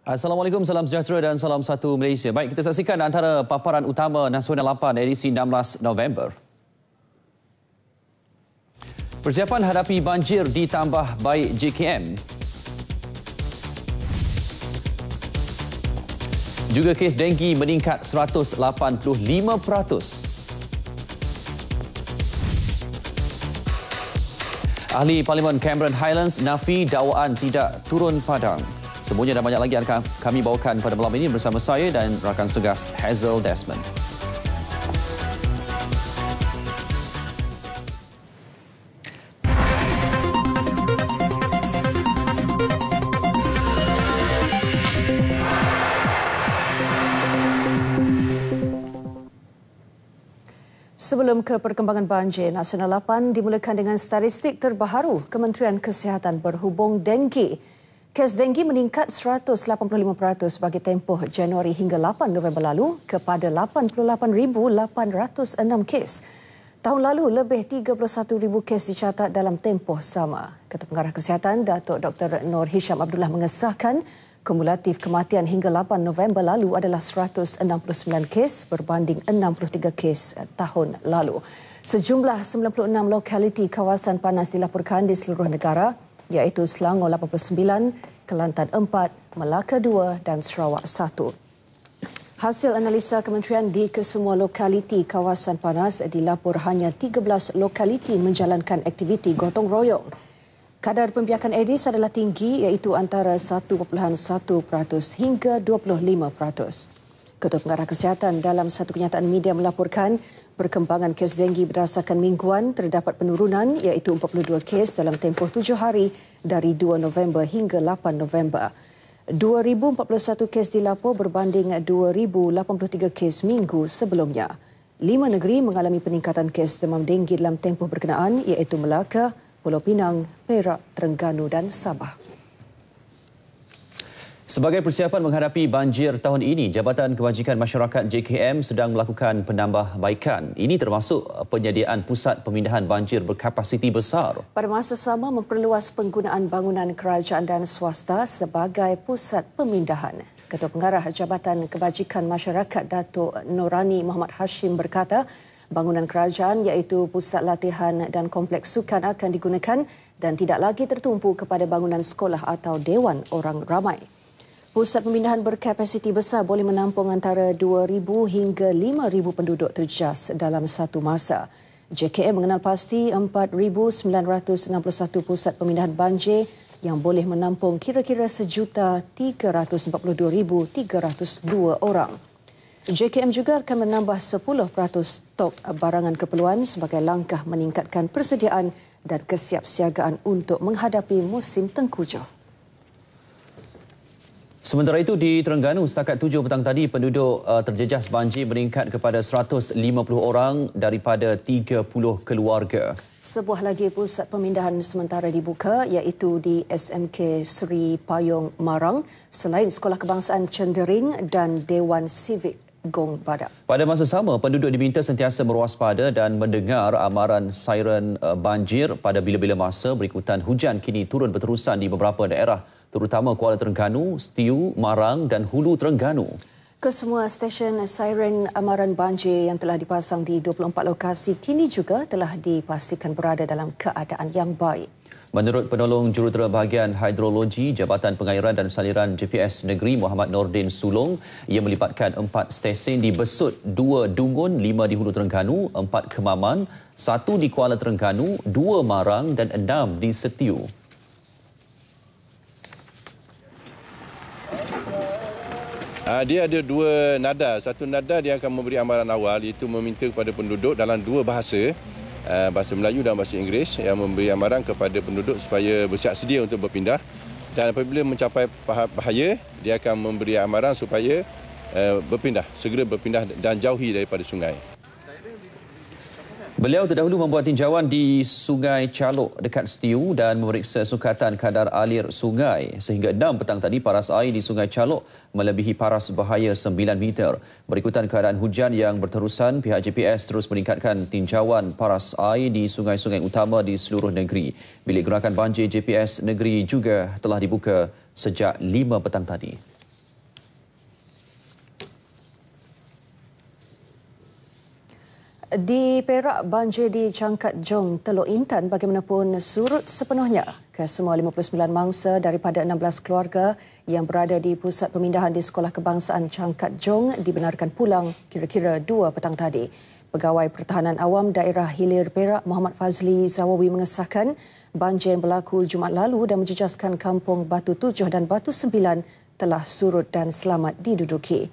Assalamualaikum, salam sejahtera dan salam satu Malaysia. Baik, kita saksikan antara paparan utama Nasional 8 edisi 16 November. Persiapan hadapi banjir ditambah baik JKM. Juga kes denggi meningkat 185%. Ahli Parlimen Cameron Highlands nafi dakwaan tidak turun padang. Semuanya dan banyak lagi akan kami bawakan pada malam ini bersama saya dan rakan setugas Hazel Desmond. Sebelum ke perkembangan banjir, Nasional 8 dimulakan dengan statistik terbaru Kementerian Kesihatan berhubung denggi. Kes denggi meningkat 185% bagi tempoh Januari hingga 8 November lalu kepada 88,806 kes. Tahun lalu, lebih 31,000 kes dicatat dalam tempoh sama. Ketua Pengarah Kesihatan, Datuk Dr. Nur Hisham Abdullah mengesahkan kumulatif kematian hingga 8 November lalu adalah 169 kes berbanding 63 kes tahun lalu. Sejumlah 96 lokaliti kawasan panas dilaporkan di seluruh negara, iaitu Selangor 89, Kelantan 4, Melaka 2 dan Sarawak 1. Hasil analisa kementerian di kesemua lokaliti kawasan panas dilapor hanya 13 lokaliti menjalankan aktiviti gotong royong. Kadar pembiakan Aedes adalah tinggi, iaitu antara 1.1% hingga 25%. Ketua Pengarah Kesihatan dalam satu kenyataan media melaporkan perkembangan kes denggi berdasarkan mingguan terdapat penurunan, iaitu 42 kes dalam tempoh 7 hari dari 2 November hingga 8 November. 2,041 kes dilapor berbanding 2,083 kes minggu sebelumnya. 5 negeri mengalami peningkatan kes demam denggi dalam tempoh berkenaan, iaitu Melaka, Pulau Pinang, Perak, Terengganu dan Sabah. Sebagai persiapan menghadapi banjir tahun ini, Jabatan Kebajikan Masyarakat JKM sedang melakukan penambahbaikan. Ini termasuk penyediaan pusat pemindahan banjir berkapasiti besar. Pada masa sama, memperluas penggunaan bangunan kerajaan dan swasta sebagai pusat pemindahan. Ketua Pengarah Jabatan Kebajikan Masyarakat Datuk Norani Muhammad Hashim berkata, bangunan kerajaan iaitu pusat latihan dan kompleks sukan akan digunakan dan tidak lagi tertumpu kepada bangunan sekolah atau dewan orang ramai. Pusat pemindahan berkapasiti besar boleh menampung antara 2,000 hingga 5,000 penduduk terjejas dalam satu masa. JKM mengenal pasti 4,961 pusat pemindahan banjir yang boleh menampung kira-kira 1,342,302 orang. JKM juga akan menambah 10% stok barangan keperluan sebagai langkah meningkatkan persediaan dan kesiapsiagaan untuk menghadapi musim tengkujuh. Sementara itu, di Terengganu, setakat 7 petang tadi, penduduk terjejas banjir meningkat kepada 150 orang daripada 30 keluarga. Sebuah lagi pusat pemindahan sementara dibuka, iaitu di SMK Seri Payung Marang, selain Sekolah Kebangsaan Cendering dan Dewan Sivik Gong Badak. Pada masa sama, penduduk diminta sentiasa berwaspada dan mendengar amaran siren banjir pada bila-bila masa berikutan hujan kini turun berterusan di beberapa daerah, terutama Kuala Terengganu, Setiu, Marang dan Hulu Terengganu. Kesemua stesen siren amaran banjir yang telah dipasang di 24 lokasi kini juga telah dipastikan berada dalam keadaan yang baik. Menurut penolong jurutera bahagian hidrologi Jabatan Pengairan dan Saliran JPS Negeri Muhammad Nordin Sulong, ia melibatkan 4 stesen di Besut, 2 Dungun, 5 di Hulu Terengganu, 4 Kemaman, 1 di Kuala Terengganu, 2 Marang dan 6 di Setiu. Dia ada 2 nada. Satu nada dia akan memberi amaran awal, iaitu meminta kepada penduduk dalam 2 bahasa, bahasa Melayu dan bahasa Inggeris, yang memberi amaran kepada penduduk supaya bersiap sedia untuk berpindah. Dan apabila mencapai bahaya, dia akan memberi amaran supaya segera berpindah dan jauhi daripada sungai. Beliau terdahulu membuat tinjauan di Sungai Calok dekat Setiu dan memeriksa sukatan kadar alir sungai. Sehingga 6 petang tadi, paras air di Sungai Calok melebihi paras bahaya 9 meter. Berikutan keadaan hujan yang berterusan, pihak JPS terus meningkatkan tinjauan paras air di sungai-sungai utama di seluruh negeri. Bilik gerakan banjir JPS Negeri juga telah dibuka sejak 5 petang tadi. Di Perak, banjir di Cangkat Jong, Teluk Intan bagaimanapun surut sepenuhnya. Kesemua 59 mangsa daripada 16 keluarga yang berada di pusat pemindahan di Sekolah Kebangsaan Cangkat Jong dibenarkan pulang kira-kira 2 petang tadi. Pegawai Pertahanan Awam Daerah Hilir Perak Muhammad Fazli Zawawi mengesahkan banjir yang berlaku Jumaat lalu dan menjejaskan kampung Batu 7 dan Batu 9 telah surut dan selamat diduduki.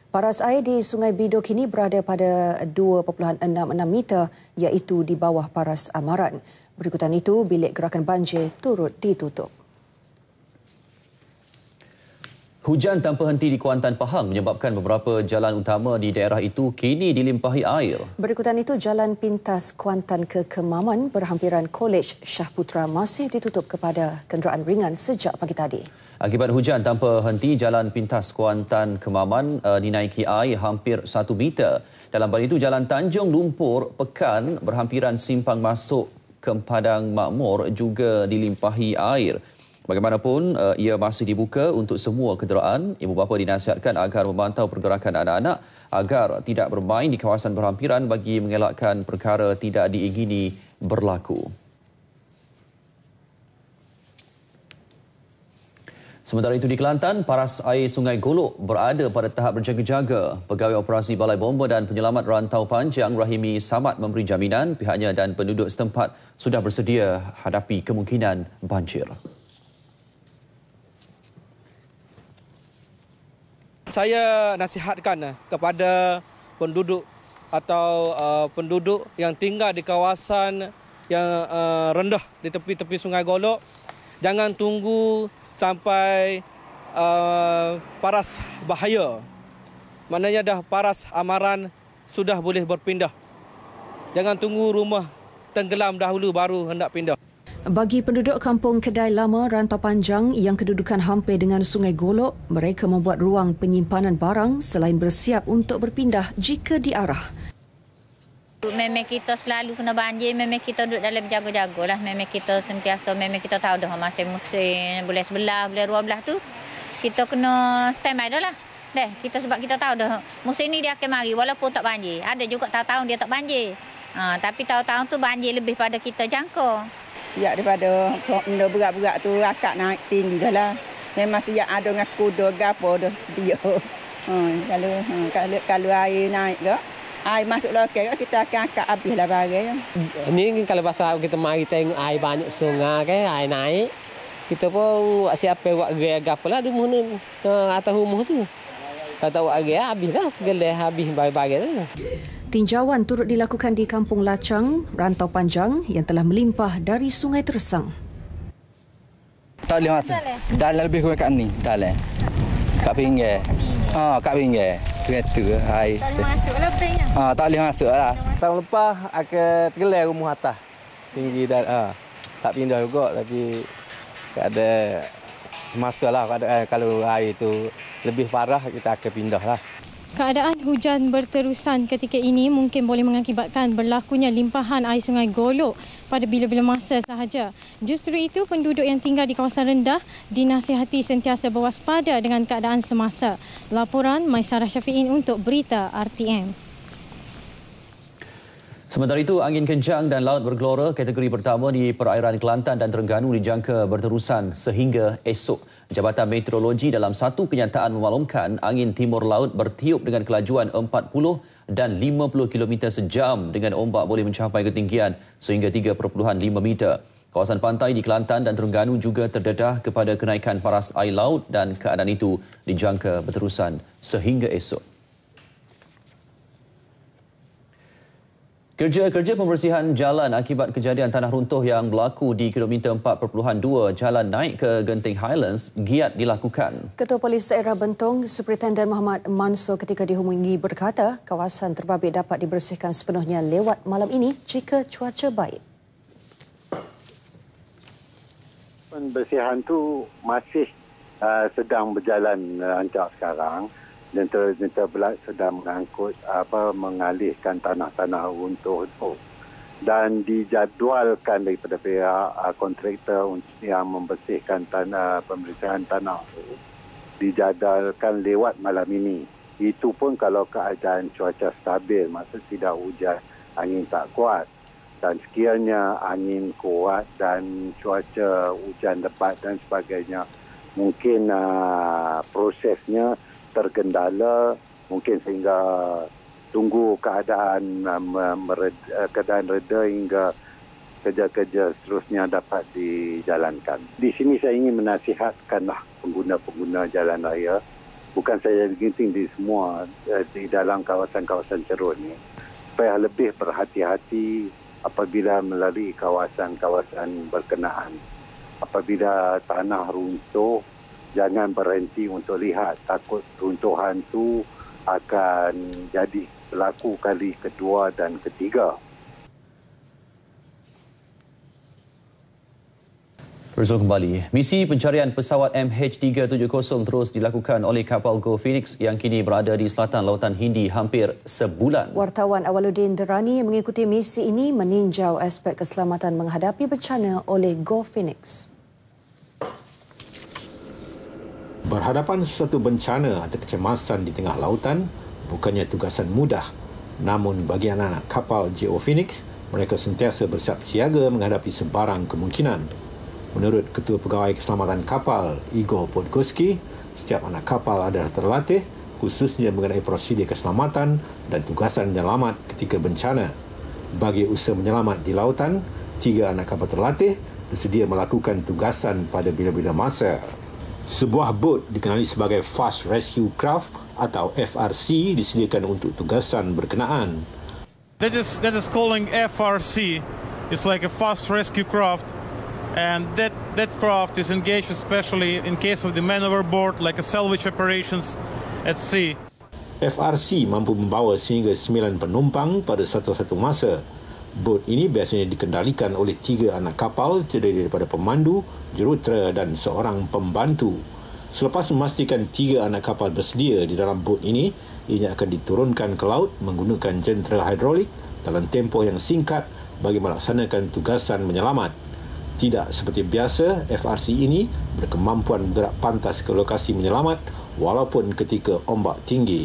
Paras air di Sungai Bidor kini berada pada 2.66 meter iaitu di bawah paras amaran. Berikutan itu, bilik gerakan banjir turut ditutup. Hujan tanpa henti di Kuantan, Pahang menyebabkan beberapa jalan utama di daerah itu kini dilimpahi air. Berikutan itu, Jalan Pintas Kuantan ke Kemaman berhampiran Kolej Shah Putra masih ditutup kepada kenderaan ringan sejak pagi tadi. Akibat hujan tanpa henti, Jalan Pintas Kuantan Kemaman dinaiki air hampir 1 meter. Dalam bal itu, Jalan Tanjung Lumpur Pekan berhampiran simpang masuk ke Padang Makmur juga dilimpahi air. Bagaimanapun, ia masih dibuka untuk semua kenderaan. Ibu bapa dinasihatkan agar memantau pergerakan anak-anak agar tidak bermain di kawasan berhampiran bagi mengelakkan perkara tidak diingini berlaku. Sementara itu di Kelantan, paras air Sungai Golok berada pada tahap berjaga-jaga. Pegawai Operasi Balai Bomba dan Penyelamat Rantau Panjang Rahimi Samad memberi jaminan pihaknya dan penduduk setempat sudah bersedia hadapi kemungkinan banjir. Saya nasihatkan kepada penduduk atau penduduk yang tinggal di kawasan yang rendah di tepi-tepi Sungai Golok, jangan tunggu sampai paras bahaya. Maknanya dah paras amaran sudah boleh berpindah. Jangan tunggu rumah tenggelam dahulu baru hendak pindah. Bagi penduduk kampung Kedai Lama Rantau Panjang yang kedudukan hampir dengan Sungai Golok, mereka membuat ruang penyimpanan barang selain bersiap untuk berpindah jika diarah. Memang kita selalu kena banjir, memang kita duduk dalam jaga-jaga lah. Memang kita sentiasa, memang kita tahu dah masa musim bulan 11, bulan 12 tu, kita kena standby dah lah. Kita sebab kita tahu dah musim ni dia akan mari walaupun tak banjir. Ada juga tahun-tahun dia tak banjir. Tapi tahun-tahun tu banjir lebih pada kita jangka. Ya, daripada benda berat-berat tu akak naik tinggi dah lah. Memang siap ada dengan kuda gapo dah dia. Kalau air naik ke, air masuk lokal kita akan akak habislah barang. Ini kalau pasal kita mari tengok air banyak sungai ke, air naik. Kita pun buat siapa buat gerai gapo lah di mana atas rumah tu. Kalau tak buat gerai habislah segala habis barang-barang tu. Tinjauan turut dilakukan di Kampung Lacang, Rantau Panjang yang telah melimpah dari Sungai Tersang. Tak boleh masuk. Dalam lebih kurang kat ni, dalam. Kat pinggir. Kat pinggir. Kereta air. Tak boleh masuk lah betulnya. Tak boleh masuk lah. Tahun lepas akan tergelar rumah atas. Tinggi dan tak pindah juga tapi ada masalah kalau air tu lebih parah kita akan pindah lah. Keadaan hujan berterusan ketika ini mungkin boleh mengakibatkan berlakunya limpahan air Sungai Golok pada bila-bila masa sahaja. Justru itu, penduduk yang tinggal di kawasan rendah dinasihati sentiasa berwaspada dengan keadaan semasa. Laporan Maisarah Syafiqin untuk Berita RTM. Sementara itu, angin kencang dan laut bergelora kategori pertama di perairan Kelantan dan Terengganu dijangka berterusan sehingga esok. Jabatan Meteorologi dalam satu kenyataan memaklumkan angin timur laut bertiup dengan kelajuan 40 dan 50 km sejam dengan ombak boleh mencapai ketinggian sehingga 3.5 meter. Kawasan pantai di Kelantan dan Terengganu juga terdedah kepada kenaikan paras air laut dan keadaan itu dijangka berterusan sehingga esok. Kerja-kerja pembersihan jalan akibat kejadian tanah runtuh yang berlaku di kilometer 4.2 jalan naik ke Genting Highlands giat dilakukan. Ketua Polis Daerah Bentong, Superintenden Muhammad Mansur ketika dihubungi berkata kawasan terbabit dapat dibersihkan sepenuhnya lewat malam ini jika cuaca baik. Pembersihan tu masih sedang berjalan rancak sekarang. Jentera sedang mengangkut mengalihkan tanah-tanah runtuh itu dan dijadualkan daripada pihak kontraktor yang membersihkan pembersihan tanah itu dijadualkan lewat malam ini. Itu pun kalau keadaan cuaca stabil, maksud tidak hujan angin tak kuat. Dan sekiranya angin kuat dan cuaca hujan lebat dan sebagainya, mungkin prosesnya tergendala, mungkin sehingga tunggu keadaan reda hingga kerja-kerja seterusnya dapat dijalankan. Di sini saya ingin menasihatkanlah pengguna-pengguna jalan raya, bukan saya ginting di semua di dalam kawasan-kawasan cerut ini, supaya lebih berhati-hati apabila melalui kawasan-kawasan berkenaan. Apabila tanah runtuh, jangan berhenti untuk lihat. Takut runtuhan itu akan jadi berlaku kali kedua dan ketiga. Bersama kembali, misi pencarian pesawat MH370 terus dilakukan oleh kapal Go Phoenix yang kini berada di selatan Lautan Hindi hampir sebulan. Wartawan Awaluddin Derani mengikuti misi ini meninjau aspek keselamatan menghadapi bencana oleh Go Phoenix. Berhadapan sesuatu bencana atau kecemasan di tengah lautan bukannya tugasan mudah. Namun bagi anak-anak kapal Go Phoenix, mereka sentiasa bersiap siaga menghadapi sebarang kemungkinan. Menurut Ketua Pegawai Keselamatan Kapal, Igor Podgorski, setiap anak kapal adalah terlatih khususnya mengenai prosedur keselamatan dan tugasan menyelamat ketika bencana. Bagi usaha menyelamat di lautan, 3 anak kapal terlatih bersedia melakukan tugasan pada bila-bila masa. Sebuah bot dikenali sebagai Fast Rescue Craft atau FRC disediakan untuk tugasan berkenaan. That is calling FRC. It's like a Fast Rescue Craft. And that craft is engaged especially in case of the man overboard, like a salvage operations at sea. FRC mampu membawa sehingga 9 penumpang pada satu masa. Bot ini biasanya dikendalikan oleh 3 anak kapal terdiri daripada pemandu, jurutera dan seorang pembantu. Selepas memastikan 3 anak kapal bersedia di dalam bot ini, ianya akan diturunkan ke laut menggunakan jentera hidrolik dalam tempoh yang singkat bagi melaksanakan tugasan menyelamat. Tidak seperti biasa, FRC ini berkemampuan bergerak pantas ke lokasi menyelamat walaupun ketika ombak tinggi.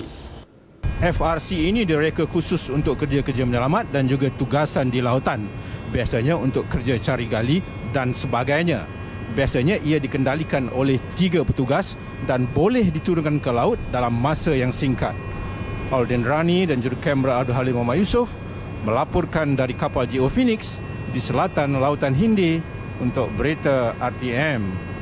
FRC ini direka khusus untuk kerja-kerja menyelamat dan juga tugasan di lautan. Biasanya untuk kerja cari gali dan sebagainya. Biasanya ia dikendalikan oleh 3 petugas dan boleh diturunkan ke laut dalam masa yang singkat. Awaluddin Derani dan jurukamera Abdul Halim Muhammad Yusof melaporkan dari kapal Go Phoenix di selatan Lautan Hindi untuk berita RTM.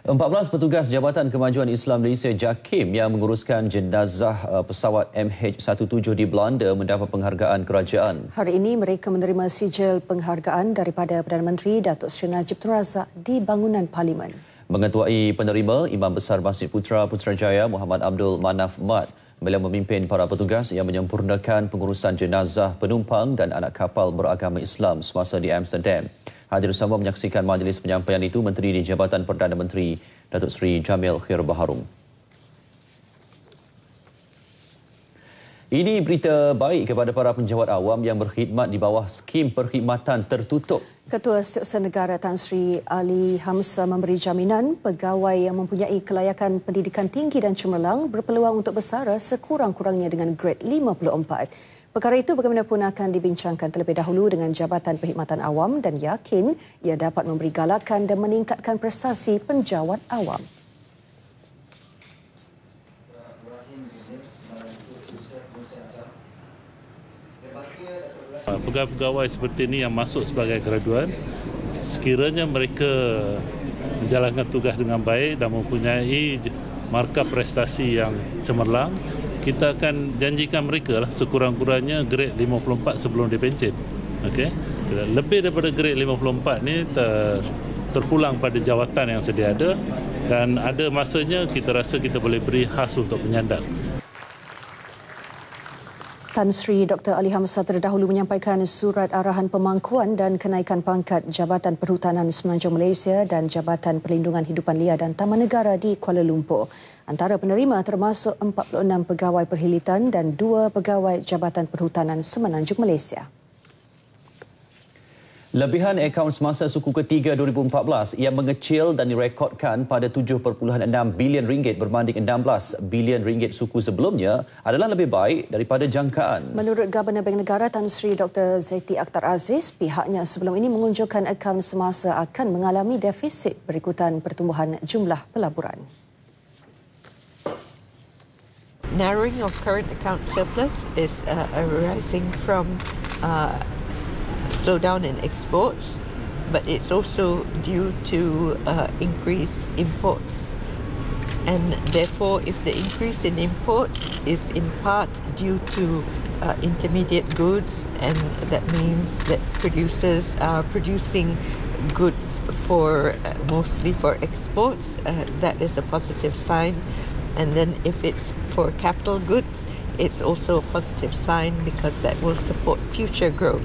14 petugas Jabatan Kemajuan Islam Malaysia JAKIM yang menguruskan jenazah pesawat MH17 di Belanda mendapat penghargaan kerajaan. Hari ini mereka menerima sijil penghargaan daripada Perdana Menteri Datuk Seri Najib Tun Razak di bangunan Parlimen. Mengetuai penerima, Imam Besar Masjid Putrajaya Muhammad Abdul Manaf Mat beliau memimpin para petugas yang menyempurnakan pengurusan jenazah penumpang dan anak kapal beragama Islam semasa di Amsterdam. Hadir bersama menyaksikan majlis penyampaian itu Menteri di Jabatan Perdana Menteri Datuk Seri Jamil Khair Baharom. Ini berita baik kepada para penjawat awam yang berkhidmat di bawah skim perkhidmatan tertutup. Ketua Setiausaha Negara Tan Sri Ali Hamzah memberi jaminan pegawai yang mempunyai kelayakan pendidikan tinggi dan cemerlang berpeluang untuk bersara sekurang-kurangnya dengan grade 54. Perkara itu bagaimanapun akan dibincangkan terlebih dahulu dengan Jabatan Perkhidmatan Awam dan yakin ia dapat memberi galakan dan meningkatkan prestasi penjawat awam. Pegawai-pegawai seperti ini yang masuk sebagai graduan, sekiranya mereka menjalankan tugas dengan baik dan mempunyai markah prestasi yang cemerlang, kita akan janjikan mereka lah sekurang-kurangnya grade 54 sebelum dipencen. Okay? Lebih daripada grade 54 ni terpulang pada jawatan yang sedia ada dan ada masanya kita rasa kita boleh beri khas untuk penyandang. Tan Sri Dr. Ali Hamzah terdahulu menyampaikan surat arahan pemangkuan dan kenaikan pangkat Jabatan Perhutanan Semenanjung Malaysia dan Jabatan Perlindungan Hidupan Liar dan Taman Negara di Kuala Lumpur. Antara penerima termasuk 46 pegawai perhilitan dan 2 pegawai Jabatan Perhutanan Semenanjung Malaysia. Lebihan akaun semasa suku ketiga 2014 yang mengecil dan direkodkan pada 7.6 bilion ringgit berbanding 16 bilion ringgit suku sebelumnya adalah lebih baik daripada jangkaan. Menurut Governor Bank Negara Tan Sri Dr. Zeti Akhtar Aziz, pihaknya sebelum ini mengunjurkan akaun semasa akan mengalami defisit berikutan pertumbuhan jumlah pelaburan. Narrowing of current account surplus is arising from slowdown in exports, but it's also due to increased imports. And therefore, if the increase in imports is in part due to intermediate goods, and that means that producers are producing goods for mostly for exports, that is a positive sign. And then if it's for capital goods, it's also a positive sign because that will support future growth.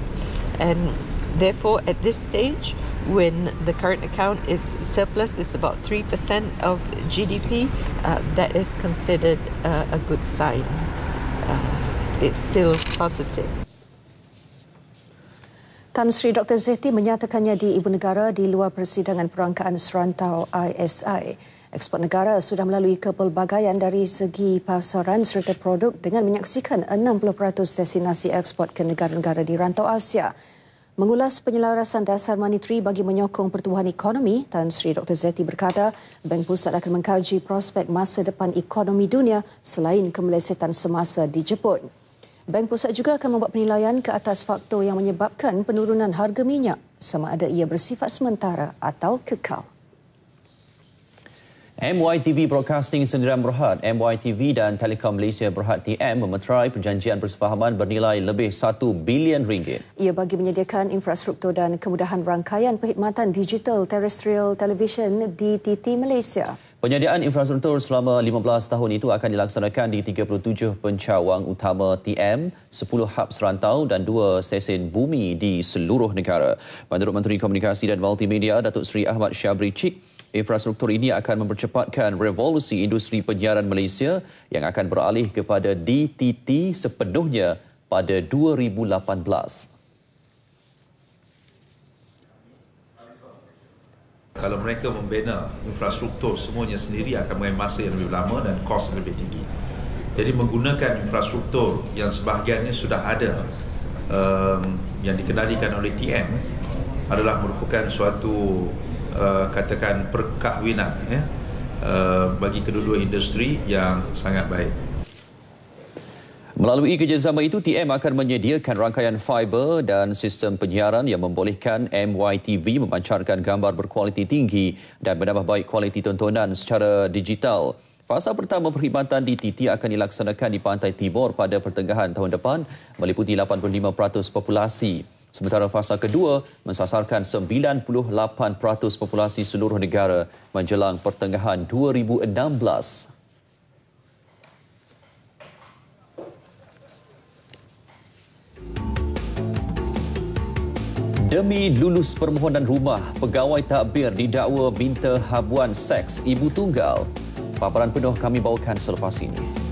And therefore, at this stage, when the current account is surplus is about 3% of GDP, that is considered a good sign. It's still positive. Tan Sri Dr. Zeti menyatakannya di Ibu Negara di luar Persidangan Perangkaan Serantau ISI. Ekspor negara sudah melalui kepelbagaian dari segi pasaran serta produk dengan menyaksikan 60% destinasi ekspor ke negara-negara di rantau Asia. Mengulas penyelarasan dasar moneteri bagi menyokong pertumbuhan ekonomi, Tan Sri Dr. Zeti berkata, Bank Pusat akan mengkaji prospek masa depan ekonomi dunia selain kemelesetan semasa di Jepun. Bank Pusat juga akan membuat penilaian ke atas faktor yang menyebabkan penurunan harga minyak, sama ada ia bersifat sementara atau kekal. MYTV Broadcasting Sdn Berhad, MYTV dan Telekom Malaysia Berhad TM memeterai perjanjian persefahaman bernilai lebih 1 bilion ringgit. Ia bagi menyediakan infrastruktur dan kemudahan rangkaian perkhidmatan digital terrestrial television di DTT Malaysia. Penyediaan infrastruktur selama 15 tahun itu akan dilaksanakan di 37 pencawang utama TM, 10 hub serantau dan 2 stesen bumi di seluruh negara. Menurut Menteri Komunikasi dan Multimedia Datuk Seri Ahmad Syabri Cik, infrastruktur ini akan mempercepatkan revolusi industri penyiaran Malaysia yang akan beralih kepada DTT sepenuhnya pada 2018. Kalau mereka membina infrastruktur semuanya sendiri akan mengambil masa yang lebih lama dan kos yang lebih tinggi. Jadi menggunakan infrastruktur yang sebahagiannya sudah ada yang dikendalikan oleh TM adalah merupakan suatu katakan perkahwinan bagi kedua-dua industri yang sangat baik. Melalui kerjasama itu, TM akan menyediakan rangkaian fiber dan sistem penyiaran yang membolehkan MYTV memancarkan gambar berkualiti tinggi dan menambah baik kualiti tontonan secara digital. Fasa pertama perkhidmatan DTT akan dilaksanakan di Pantai Timur pada pertengahan tahun depan, meliputi 85% populasi. Sementara fasa kedua mensasarkan 98% populasi seluruh negara menjelang pertengahan 2016. Demi lulus permohonan rumah, pegawai takbir didakwa minta habuan seks ibu tunggal. Paparan penuh kami bawakan selepas ini.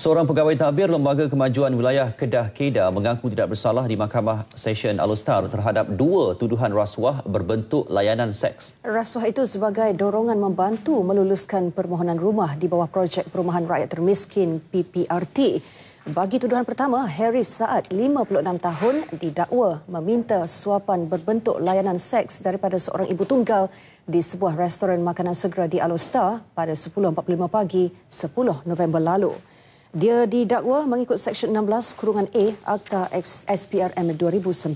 Seorang pegawai takbir Lembaga Kemajuan Wilayah Kedah Kedah mengaku tidak bersalah di Mahkamah Session Alor-Star terhadap 2 tuduhan rasuah berbentuk layanan seks. Rasuah itu sebagai dorongan membantu meluluskan permohonan rumah di bawah projek Perumahan Rakyat Termiskin PPRT. Bagi tuduhan pertama, Haris Saad, 56 tahun, didakwa meminta suapan berbentuk layanan seks daripada seorang ibu tunggal di sebuah restoran makanan segera di Alor-Star pada 10.45 pagi 10 November lalu. Dia didakwa mengikut Seksyen 16(A) Akta SPRM 2009.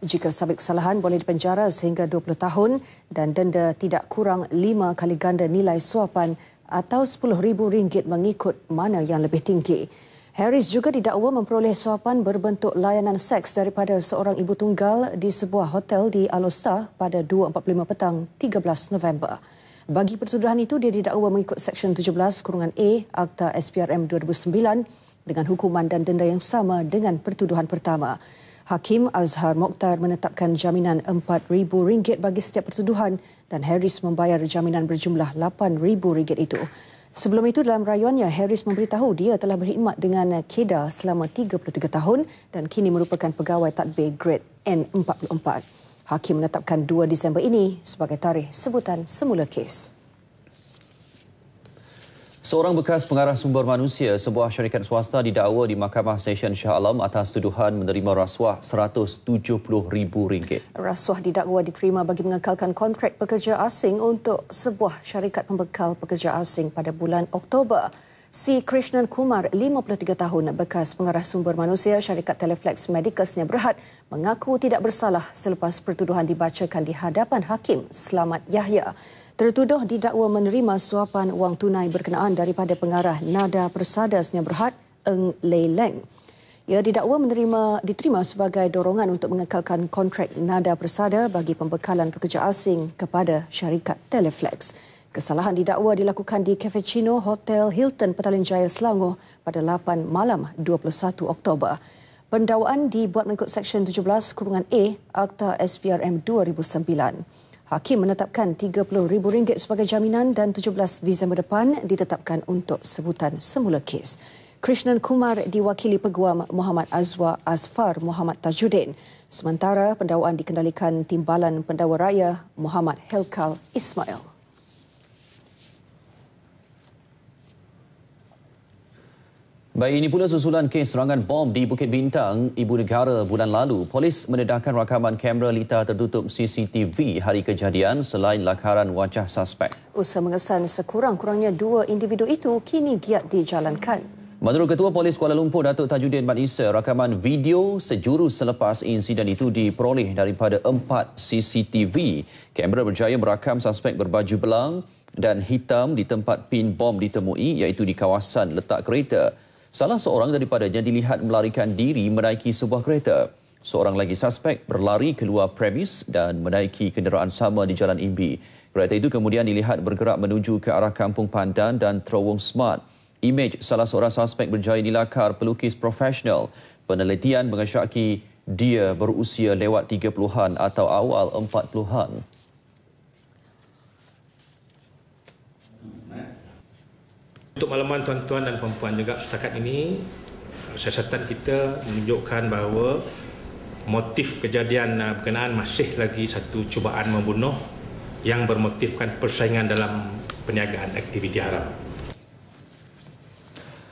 Jika sabit kesalahan boleh dipenjara sehingga 20 tahun dan denda tidak kurang 5 kali ganda nilai suapan atau RM10,000 mengikut mana yang lebih tinggi. Haris juga didakwa memperoleh suapan berbentuk layanan seks daripada seorang ibu tunggal di sebuah hotel di Alor-Star pada 2.45 petang 13 November. Bagi pertuduhan itu, dia didakwa mengikut Seksyen 17(A) Akta SPRM 2009 dengan hukuman dan denda yang sama dengan pertuduhan pertama. Hakim Azhar Mokhtar menetapkan jaminan RM4,000 bagi setiap pertuduhan dan Haris membayar jaminan berjumlah RM8,000 itu. Sebelum itu dalam rayuannya, Harris memberitahu dia telah berkhidmat dengan Kedah selama 33 tahun dan kini merupakan pegawai tadbir grade N44. Hakim menetapkan 2 Disember ini sebagai tarikh sebutan semula kes. Seorang bekas pengarah sumber manusia sebuah syarikat swasta didakwa di Mahkamah Session Shah Alam atas tuduhan menerima rasuah RM170,000. Rasuah didakwa diterima bagi mengekalkan kontrak pekerja asing untuk sebuah syarikat pembekal pekerja asing pada bulan Oktober. Si Krishnan Kumar, 53 tahun, bekas pengarah sumber manusia syarikat Teleflex Medical Sdn Bhd, mengaku tidak bersalah selepas pertuduhan dibacakan di hadapan Hakim Slamet Yahya. Tertuduh didakwa menerima suapan wang tunai berkenaan daripada pengarah Nada Persada Sdn Bhd, Eng Lei Leng. Ia didakwa diterima sebagai dorongan untuk mengekalkan kontrak Nada Persada bagi pembekalan pekerja asing kepada syarikat Teleflex. Kesalahan didakwa dilakukan di Cafe Chino Hotel Hilton Petaling Jaya, Selangor pada 8 malam 21 Oktober. Pendakwaan dibuat mengikut Seksyen 17(A) Akta SPRM 2009. Hakim menetapkan RM30,000 sebagai jaminan dan 17 Disember depan ditetapkan untuk sebutan semula kes. Krishnan Kumar diwakili Peguam Muhammad Azwar Azfar Muhammad Tajuddin. Sementara pendakwaan dikendalikan Timbalan Pendakwa Raya Muhammad Helkal Ismail. Baik, ini pula susulan kes serangan bom di Bukit Bintang, Ibu Negara bulan lalu. Polis mendedahkan rakaman kamera litar tertutup CCTV hari kejadian selain lakaran wajah suspek. Usaha mengesan sekurang-kurangnya 2 individu itu kini giat dijalankan. Menurut Ketua Polis Kuala Lumpur, Datuk Tajuddin Mat Issa, rakaman video sejurus selepas insiden itu diperoleh daripada 4 CCTV. Kamera berjaya merakam suspek berbaju belang dan hitam di tempat pin bom ditemui, iaitu di kawasan letak kereta. Salah seorang daripadanya dilihat melarikan diri menaiki sebuah kereta. Seorang lagi suspek berlari keluar premis dan menaiki kenderaan sama di Jalan Imbi. Kereta itu kemudian dilihat bergerak menuju ke arah Kampung Pandan dan Terowong Smart. Imej salah seorang suspek berjaya dilakar pelukis profesional. Penelitian mengesyaki dia berusia lewat 30-an atau awal 40-an. Untuk makluman tuan-tuan dan puan-puan juga, setakat ini siasatan kita menunjukkan bahawa motif kejadian berkenaan masih lagi satu cubaan membunuh yang bermotifkan persaingan dalam perniagaan aktiviti haram.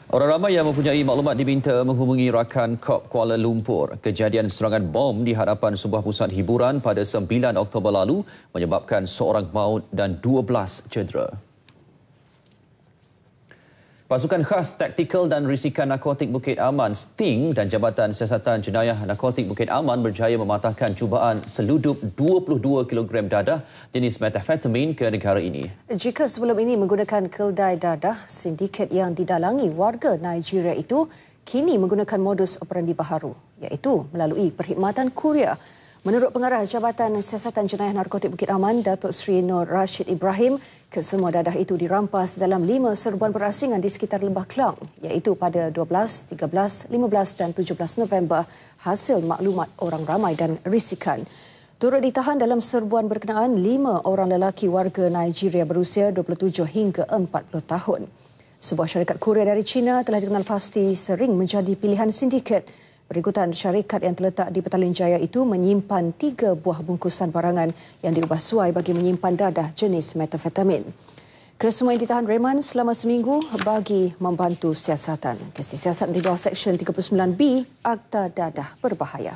Orang ramai yang mempunyai maklumat diminta menghubungi rakan KOP Kuala Lumpur. Kejadian serangan bom di hadapan sebuah pusat hiburan pada 9 Oktober lalu menyebabkan seorang maut dan 12 cedera. Pasukan khas taktikal dan risikan narkotik Bukit Aman (STING) dan Jabatan Siasatan Jenayah Narkotik Bukit Aman berjaya mematahkan cubaan seludup 22 kg dadah jenis metafetamin ke negara ini. Jika sebelum ini menggunakan keldai dadah, sindiket yang didalangi warga Nigeria itu kini menggunakan modus operandi baharu, iaitu melalui perkhidmatan kurier. Menurut Pengarah Jabatan Siasatan Jenayah Narkotik Bukit Aman, Datuk Seri Nur Rashid Ibrahim, kesemua dadah itu dirampas dalam 5 serbuan berasingan di sekitar Lembah Kelang, iaitu pada 12, 13, 15 dan 17 November hasil maklumat orang ramai dan risikan. Turut ditahan dalam serbuan berkenaan 5 orang lelaki warga Nigeria berusia 27 hingga 40 tahun. Sebuah syarikat kurier dari China telah dikenal pasti sering menjadi pilihan sindiket. Berikutan syarikat yang terletak di Petaling Jaya itu menyimpan 3 buah bungkusan barangan yang diubah suai bagi menyimpan dadah jenis metafetamin. Kesemua yang ditahan reman selama seminggu bagi membantu siasatan. Kes siasatan di bawah Seksyen 39B Akta Dadah Berbahaya.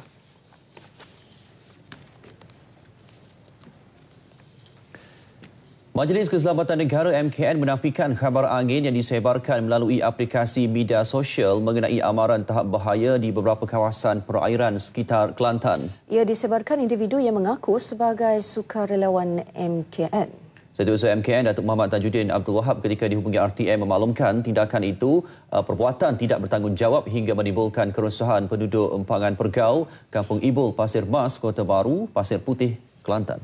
Majlis Keselamatan Negara MKN menafikan khabar angin yang disebarkan melalui aplikasi media sosial mengenai amaran tahap bahaya di beberapa kawasan perairan sekitar Kelantan. Ia disebarkan individu yang mengaku sebagai sukarelawan MKN. Setiausaha MKN Datuk Muhammad Tajuddin Abdul Wahab ketika dihubungi RTM memaklumkan tindakan itu perbuatan tidak bertanggungjawab hingga menimbulkan kerusuhan penduduk Empangan Pergau, Kampung Ibul, Pasir Mas, Kota Baru, Pasir Putih, Kelantan.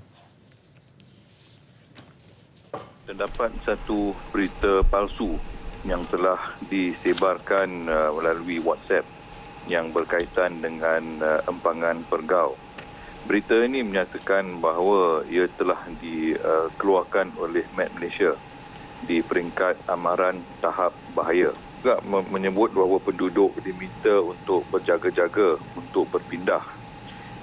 Terdapat satu berita palsu yang telah disebarkan melalui WhatsApp yang berkaitan dengan Empangan Pergau. Berita ini menyatakan bahawa ia telah dikeluarkan oleh Met Malaysia di peringkat amaran tahap bahaya. Juga menyebut bahawa penduduk diminta untuk berjaga-jaga untuk berpindah.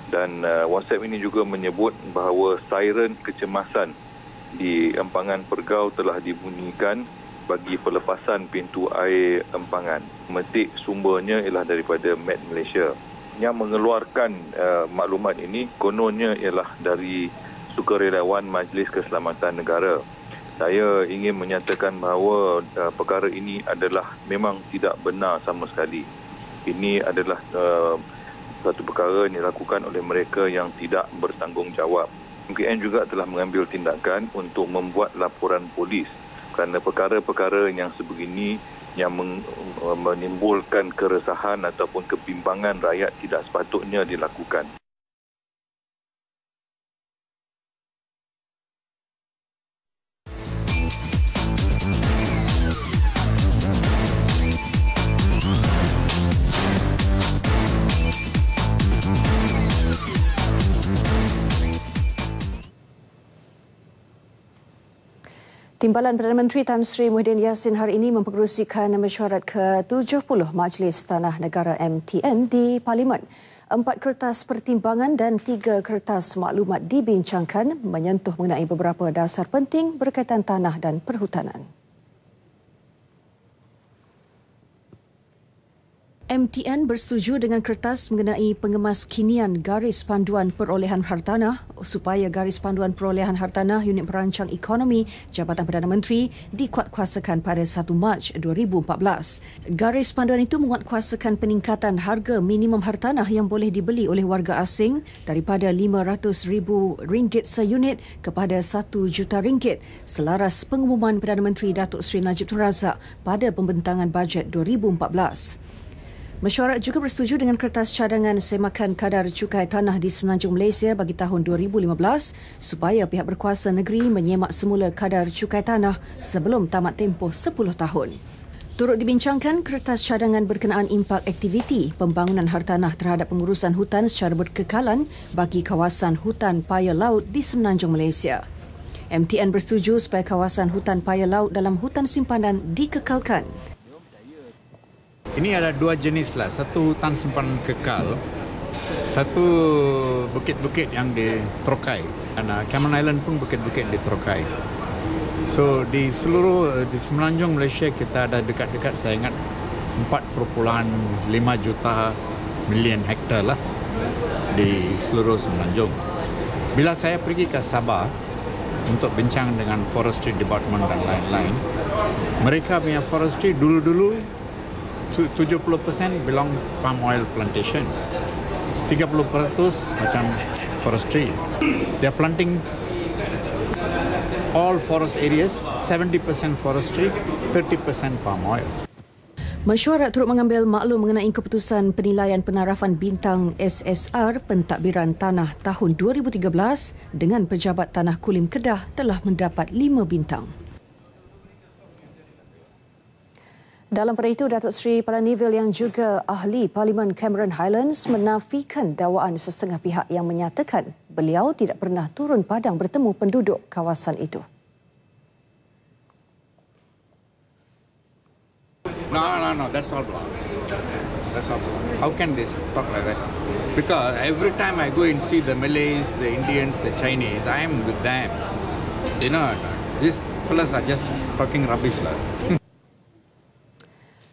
Dan WhatsApp ini juga menyebut bahawa siren kecemasan di empangan Pergau telah dibunyikan bagi pelepasan pintu air empangan. Metik sumbernya ialah daripada Met Malaysia. Yang mengeluarkan maklumat ini kononnya ialah dari sukarelawan Majlis Keselamatan Negara. Saya ingin menyatakan bahawa perkara ini adalah memang tidak benar sama sekali. Ini adalah satu perkara yang dilakukan oleh mereka yang tidak bertanggungjawab. MKN juga telah mengambil tindakan untuk membuat laporan polis kerana perkara-perkara yang sebegini yang menimbulkan keresahan ataupun kebimbangan rakyat tidak sepatutnya dilakukan. Timbalan Perdana Menteri Tan Sri Muhyiddin Yassin hari ini mempengerusikan mesyuarat ke-70 Majlis Tanah Negara MTN di Parlimen. 4 kertas pertimbangan dan 3 kertas maklumat dibincangkan menyentuh mengenai beberapa dasar penting berkaitan tanah dan perhutanan. MTN bersetuju dengan kertas mengenai pengemaskinian garis panduan perolehan hartanah supaya garis panduan perolehan hartanah Unit Perancang Ekonomi Jabatan Perdana Menteri dikuatkuasakan pada 1 Mac 2014. Garis panduan itu menguatkuasakan peningkatan harga minimum hartanah yang boleh dibeli oleh warga asing daripada RM500,000 seunit kepada RM1 juta selaras pengumuman Perdana Menteri Datuk Seri Najib Tun Razak pada pembentangan bajet 2014. Mesyuarat juga bersetuju dengan kertas cadangan semakan kadar cukai tanah di Semenanjung Malaysia bagi tahun 2015 supaya pihak berkuasa negeri menyemak semula kadar cukai tanah sebelum tamat tempoh 10 tahun. Turut dibincangkan kertas cadangan berkenaan impak aktiviti pembangunan hartanah terhadap pengurusan hutan secara berkekalan bagi kawasan hutan paya laut di Semenanjung Malaysia. MTN bersetuju supaya kawasan hutan paya laut dalam hutan simpanan dikekalkan. Ini ada 2 jenis lah. Satu hutan simpanan kekal, satu bukit-bukit yang di Trokai. Dan Cameron Island pun bukit-bukit di Trokai. So di Semenanjung Malaysia kita ada dekat-dekat saya ingat 4.5 juta million hektar lah di seluruh Semenanjung. Bila saya pergi ke Sabah untuk bincang dengan Forestry Department dan lain-lain, mereka punya forestry dulu-dulu 70% belong palm oil plantation, 30% macam forestry. They are planting all forest areas, 70% forestry, 30% palm oil. Mesyuarat turut mengambil maklum mengenai keputusan penilaian penarafan bintang SSR pentadbiran tanah tahun 2013 dengan Pejabat Tanah Kulim Kedah telah mendapat 5 bintang. Dalam pada itu, Datuk Seri Palanivil yang juga ahli Parlimen Cameron Highlands menafikan dakwaan sesetengah pihak yang menyatakan beliau tidak pernah turun padang bertemu penduduk kawasan itu. No, that's all wrong. That's all wrong. How can they talk like that? Because every time I go and see the Malays, the Indians, the Chinese, I am with them. You know, these fellas are just talking rubbish lah.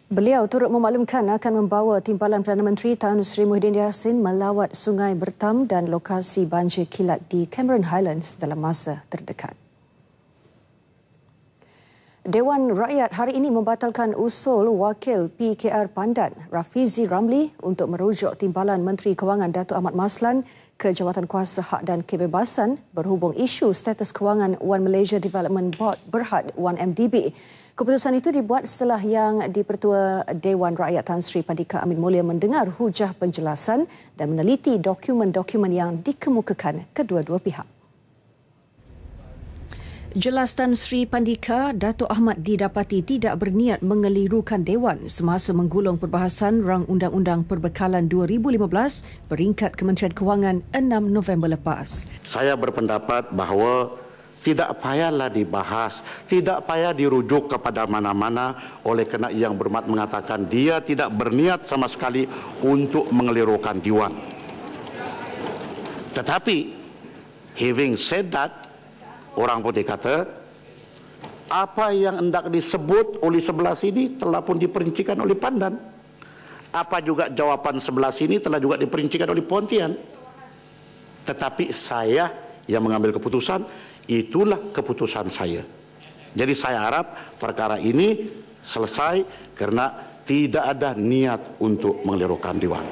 Beliau turut memaklumkan akan membawa timbalan Perdana Menteri Tan Sri Muhyiddin Yassin melawat Sungai Bertam dan lokasi banjir kilat di Cameron Highlands dalam masa terdekat. Dewan Rakyat hari ini membatalkan usul Wakil PKR Pandan Rafizi Ramli untuk merujuk timbalan Menteri Kewangan Datuk Ahmad Maslan ke Jawatan Kuasa Hak dan Kebebasan berhubung isu status kewangan One Malaysia Development Board Berhad 1MDB. Keputusan itu dibuat setelah Yang di-Pertua Dewan Rakyat Tan Sri Pandika Amin Mulia mendengar hujah penjelasan dan meneliti dokumen-dokumen yang dikemukakan kedua-dua pihak. Jelas Tan Sri Pandika, Datuk Ahmad didapati tidak berniat mengelirukan Dewan semasa menggulung perbahasan Rang Undang-Undang Perbekalan 2015 peringkat Kementerian Kewangan 6 November lepas. Saya berpendapat bahawa tidak payahlah dibahas, tidak payah dirujuk kepada mana-mana oleh kerana yang berhormat mengatakan dia tidak berniat sama sekali untuk mengelirukan Dewan. Tetapi, having said that, orang putih kata, apa yang hendak disebut oleh sebelah sini telah pun diperincikan oleh Pandan. Apa juga jawapan sebelah sini telah juga diperincikan oleh Pontian. Tetapi saya yang mengambil keputusan, itulah keputusan saya. Jadi saya harap perkara ini selesai kerana tidak ada niat untuk mengelirukan Dewan.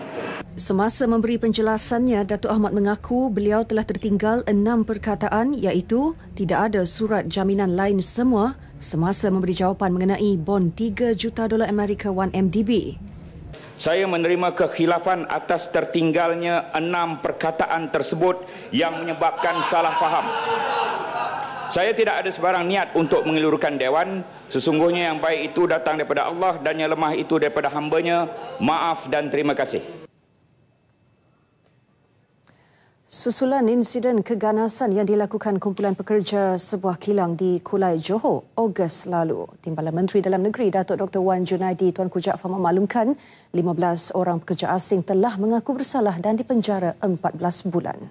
Semasa memberi penjelasannya, Datuk Ahmad mengaku beliau telah tertinggal 6 perkataan iaitu tidak ada surat jaminan lain semua semasa memberi jawapan mengenai bon $3 juta Amerika 1MDB. Saya menerima kekhilafan atas tertinggalnya 6 perkataan tersebut yang menyebabkan salah faham. Saya tidak ada sebarang niat untuk mengelurkan Dewan. Sesungguhnya yang baik itu datang daripada Allah dan yang lemah itu daripada hamba-Nya. Maaf dan terima kasih. Susulan insiden keganasan yang dilakukan kumpulan pekerja sebuah kilang di Kulai Johor Ogos lalu, Timbalan Menteri Dalam Negeri Datuk Dr. Wan Junaidi Tuanku Jaafar memaklumkan 15 orang pekerja asing telah mengaku bersalah dan dipenjara 14 bulan.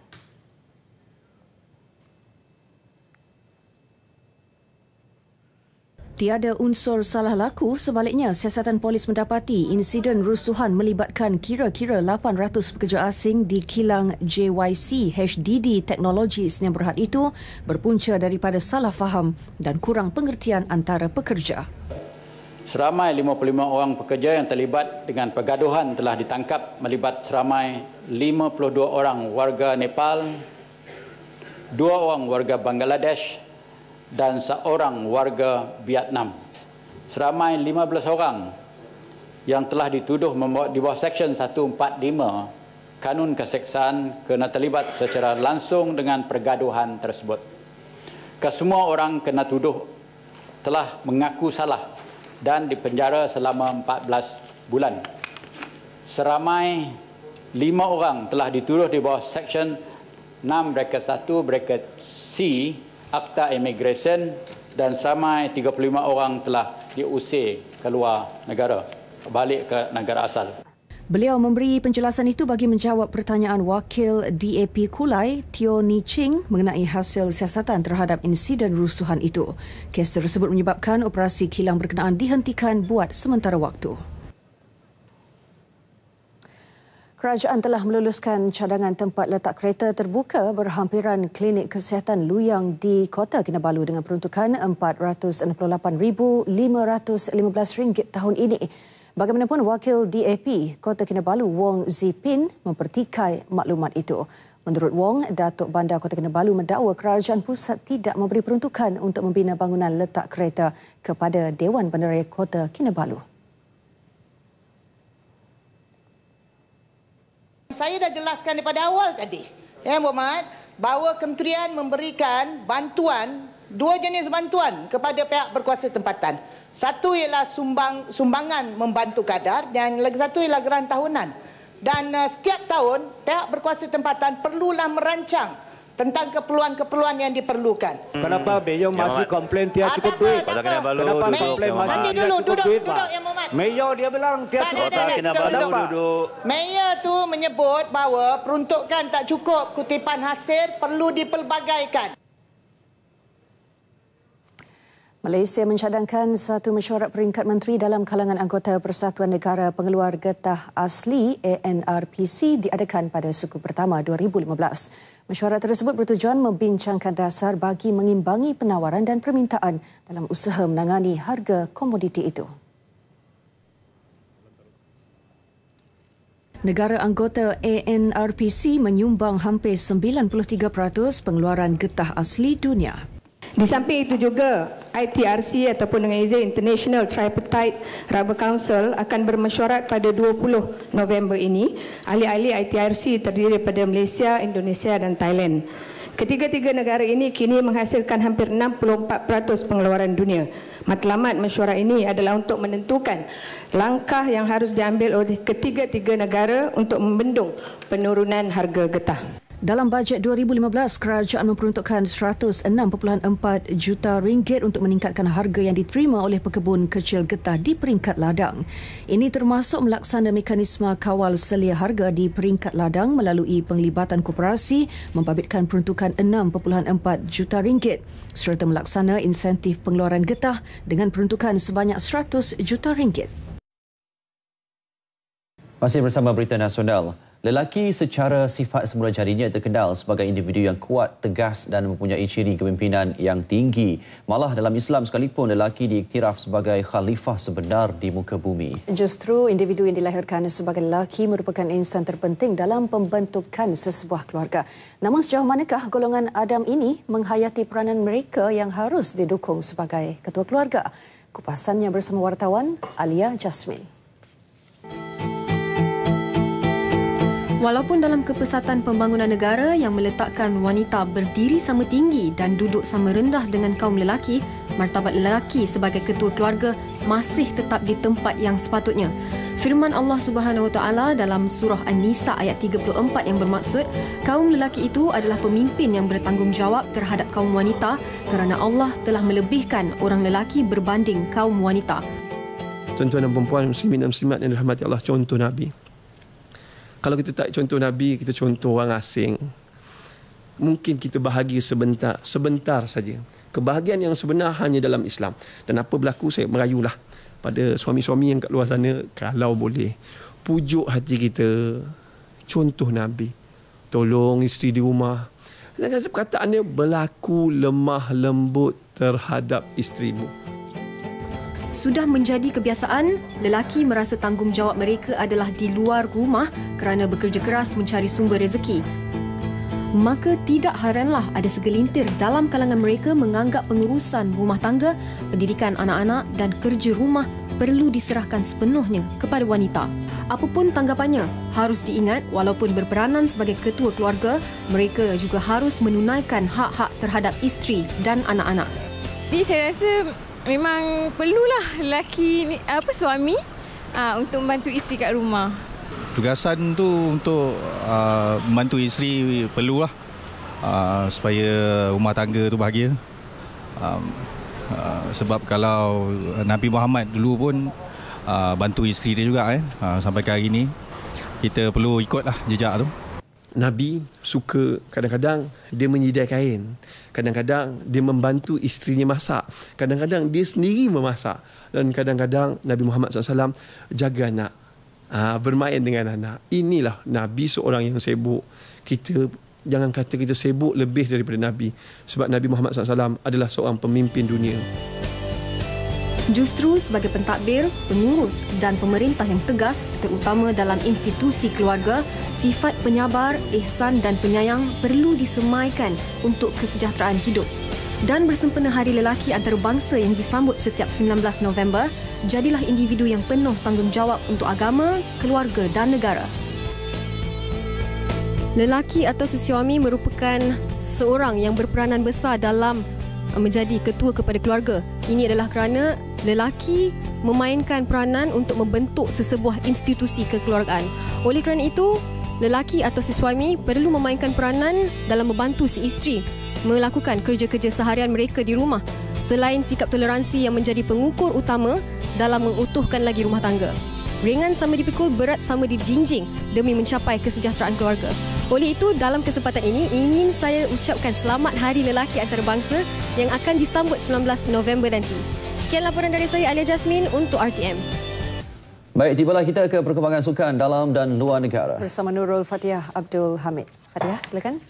Tiada unsur salah laku, sebaliknya siasatan polis mendapati insiden rusuhan melibatkan kira-kira 800 pekerja asing di kilang JYC HDD Teknologi Senyum Berhad itu berpunca daripada salah faham dan kurang pengertian antara pekerja. Seramai 55 orang pekerja yang terlibat dengan pergaduhan telah ditangkap melibat seramai 52 orang warga Nepal, 2 orang warga Bangladesh dan seorang warga Vietnam. Seramai 15 orang yang telah dituduh di bawah Seksyen 145 Kanun Keseksaan kerana terlibat secara langsung dengan pergaduhan tersebut. Kesemua orang kena tuduh telah mengaku salah dan dipenjara selama 14 bulan. Seramai 5 orang telah dituduh di bawah Seksyen 6-1-C Akta Imigresen dan seramai 35 orang telah diusir keluar negara, balik ke negara asal. Beliau memberi penjelasan itu bagi menjawab pertanyaan Wakil DAP Kulai, Teo Ni Ching mengenai hasil siasatan terhadap insiden rusuhan itu. Kes tersebut menyebabkan operasi kilang berkenaan dihentikan buat sementara waktu. Kerajaan telah meluluskan cadangan tempat letak kereta terbuka berhampiran klinik kesihatan Luyang di Kota Kinabalu dengan peruntukan RM468,515 tahun ini. Bagaimanapun, Wakil DAP Kota Kinabalu Wong Zipin mempertikai maklumat itu. Menurut Wong, Datuk Bandar Kota Kinabalu mendakwa kerajaan pusat tidak memberi peruntukan untuk membina bangunan letak kereta kepada Dewan Bandaraya Kota Kinabalu. Saya dah jelaskan daripada awal tadi, ya Muhammad, bahawa kementerian memberikan bantuan, 2 jenis bantuan kepada pihak berkuasa tempatan. Satu ialah sumbangan membantu kadar dan lagi satu ialah geran tahunan. Dan setiap tahun pihak berkuasa tempatan perlulah merancang tentang keperluan-keperluan yang diperlukan. Kenapa Mayor masih komplain tiada cukup duit? Kenapa komplain masih tiada cukup duit? Mayor dia bilang tiada cukup duit. Mayor tu menyebut bahawa peruntukan tak cukup, kutipan hasil perlu dipelbagaikan. Malaysia mencadangkan satu mesyuarat peringkat menteri dalam kalangan anggota Persatuan Negara Pengeluar Getah Asli ANRPC diadakan pada suku pertama 2015. Mesyuarat tersebut bertujuan membincangkan dasar bagi mengimbangi penawaran dan permintaan dalam usaha menangani harga komoditi itu. Negara anggota ANRPC menyumbang hampir 93% pengeluaran getah asli dunia. Di samping itu juga, ITRC ataupun dengan izin International Tripartite Rubber Council akan bermesyuarat pada 20 November ini. Ahli-ahli ITRC terdiri daripada Malaysia, Indonesia dan Thailand. Ketiga-tiga negara ini kini menghasilkan hampir 64% pengeluaran dunia. Matlamat mesyuarat ini adalah untuk menentukan langkah yang harus diambil oleh ketiga-tiga negara untuk membendung penurunan harga getah. Dalam bajet 2015, kerajaan memperuntukkan 106.4 juta ringgit untuk meningkatkan harga yang diterima oleh pekebun kecil getah di peringkat ladang. Ini termasuk melaksana mekanisme kawal selia harga di peringkat ladang melalui penglibatan koperasi membabitkan peruntukan 6.4 juta ringgit serta melaksana insentif pengeluaran getah dengan peruntukan sebanyak 100 juta ringgit. Masih bersama Berita Nasional. Lelaki secara sifat semula jadinya terkenal sebagai individu yang kuat, tegas dan mempunyai ciri kepimpinan yang tinggi. Malah dalam Islam sekalipun, lelaki diiktiraf sebagai khalifah sebenar di muka bumi. Justru individu yang dilahirkan sebagai lelaki merupakan insan terpenting dalam pembentukan sesebuah keluarga. Namun sejauh manakah golongan Adam ini menghayati peranan mereka yang harus didukung sebagai ketua keluarga? Kupasannya bersama wartawan Alia Jasmine. Walaupun dalam kepesatan pembangunan negara yang meletakkan wanita berdiri sama tinggi dan duduk sama rendah dengan kaum lelaki, martabat lelaki sebagai ketua keluarga masih tetap di tempat yang sepatutnya. Firman Allah Subhanahu Wa Taala dalam surah An-Nisa ayat 34 yang bermaksud, kaum lelaki itu adalah pemimpin yang bertanggungjawab terhadap kaum wanita kerana Allah telah melebihkan orang lelaki berbanding kaum wanita. Tuan-tuan dan puan-puan, muslimin dan muslimat yang dirahmati Allah, contoh Nabi. Kalau kita tak contoh Nabi, kita contoh orang asing. Mungkin kita bahagia sebentar saja. Kebahagiaan yang sebenar hanya dalam Islam. Dan apa berlaku, saya merayulah pada suami-suami yang kat luar sana, kalau boleh, pujuk hati kita, contoh Nabi. Tolong isteri di rumah. Dan perkataannya, berlaku lemah lembut terhadap isterimu. Sudah menjadi kebiasaan, lelaki merasa tanggungjawab mereka adalah di luar rumah kerana bekerja keras mencari sumber rezeki. Maka tidak hairanlah ada segelintir dalam kalangan mereka menganggap pengurusan rumah tangga, pendidikan anak-anak dan kerja rumah perlu diserahkan sepenuhnya kepada wanita. Apapun tanggapannya, harus diingat walaupun berperanan sebagai ketua keluarga, mereka juga harus menunaikan hak-hak terhadap isteri dan anak-anak. Jadi saya rasa memang perlulah lelaki suami untuk membantu isteri kat rumah. Tugasan tu untuk membantu isteri perlulah supaya rumah tangga tu bahagia. Sebab kalau Nabi Muhammad dulu pun bantu isteri dia juga sampai ke hari ni kita perlu ikutlah jejak tu. Nabi suka kadang-kadang dia menyediai kain. Kadang-kadang dia membantu isterinya masak. Kadang-kadang dia sendiri memasak. Dan kadang-kadang Nabi Muhammad SAW jaga anak. Bermain dengan anak. Inilah Nabi, seorang yang sibuk. Kita jangan kata kita sibuk lebih daripada Nabi. Sebab Nabi Muhammad SAW adalah seorang pemimpin dunia. Justru sebagai pentadbir, pengurus dan pemerintah yang tegas, terutama dalam institusi keluarga, sifat penyabar, ihsan dan penyayang perlu disemaikan untuk kesejahteraan hidup. Dan bersempena Hari Lelaki Antarabangsa yang disambut setiap 19 November, jadilah individu yang penuh tanggungjawab untuk agama, keluarga dan negara. Lelaki atau sesuami merupakan seorang yang berperanan besar dalam menjadi ketua kepada keluarga. Ini adalah kerana lelaki memainkan peranan untuk membentuk sesebuah institusi kekeluargaan. Oleh kerana itu, lelaki atau sesuami perlu memainkan peranan dalam membantu si isteri melakukan kerja-kerja seharian mereka di rumah, selain sikap toleransi yang menjadi pengukur utama dalam mengutuhkan lagi rumah tangga. Ringan sama dipikul, berat sama dijinjing demi mencapai kesejahteraan keluarga. Oleh itu, dalam kesempatan ini ingin saya ucapkan selamat Hari Lelaki Antarabangsa yang akan disambut 19 November nanti. Sekian laporan dari saya, Alia Jasmine untuk RTM. Baik, tibalah kita ke perkembangan sukan dalam dan luar negara. Bersama Nurul Fatihah Abdul Hamid. Fatihah, silakan.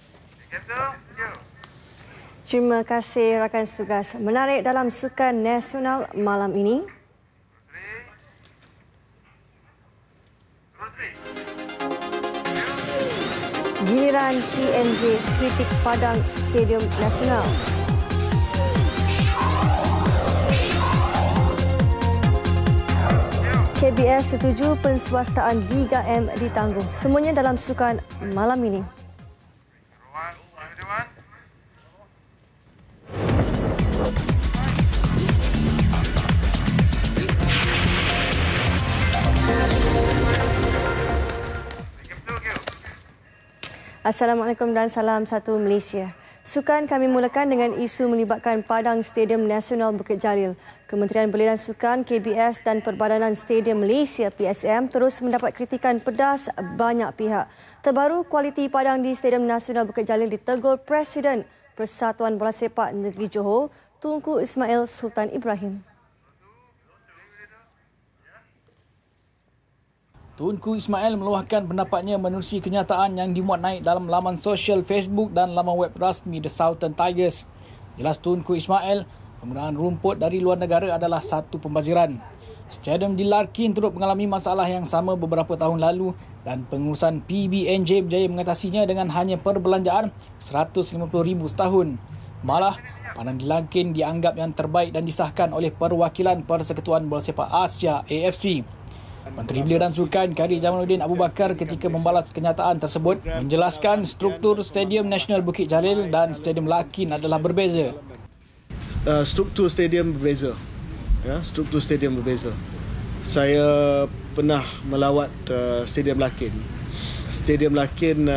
Terima kasih rakan tugas. Menarik dalam sukan nasional malam ini. Giliran PNJ kritik Padang Stadium Nasional. KBS setuju penswastaan Liga M ditangguh. Semuanya dalam sukan malam ini. Assalamualaikum dan salam satu Malaysia. Sukan kami mulakan dengan isu melibatkan Padang Stadium Nasional Bukit Jalil. Kementerian Belia dan Sukan, KBS dan Perbadanan Stadium Malaysia PSM terus mendapat kritikan pedas banyak pihak. Terbaru, kualiti padang di Stadium Nasional Bukit Jalil ditegur Presiden Persatuan Bola Sepak Negeri Johor, Tunku Ismail Sultan Ibrahim. Tunku Ismail meluahkan pendapatnya menerusi kenyataan yang dimuat naik dalam laman sosial Facebook dan laman web rasmi The Southern Tigers. Jelas Tunku Ismail, penggunaan rumput dari luar negara adalah satu pembaziran. Stadium di Larkin turut mengalami masalah yang sama beberapa tahun lalu dan pengurusan PBNJ berjaya mengatasinya dengan hanya perbelanjaan RM150,000 setahun. Malah, padang di Larkin dianggap yang terbaik dan disahkan oleh Perwakilan Persekutuan Bola Sepak Asia AFC. Menteri Belia dan Sukan Kari Jamaluddin Abu Bakar ketika membalas kenyataan tersebut menjelaskan struktur Stadium Nasional Bukit Jalil dan Stadium Larkin adalah berbeza. Struktur stadium berbeza. Ya, struktur stadium berbeza. Saya pernah melawat Stadium Larkin. Stadium Larkin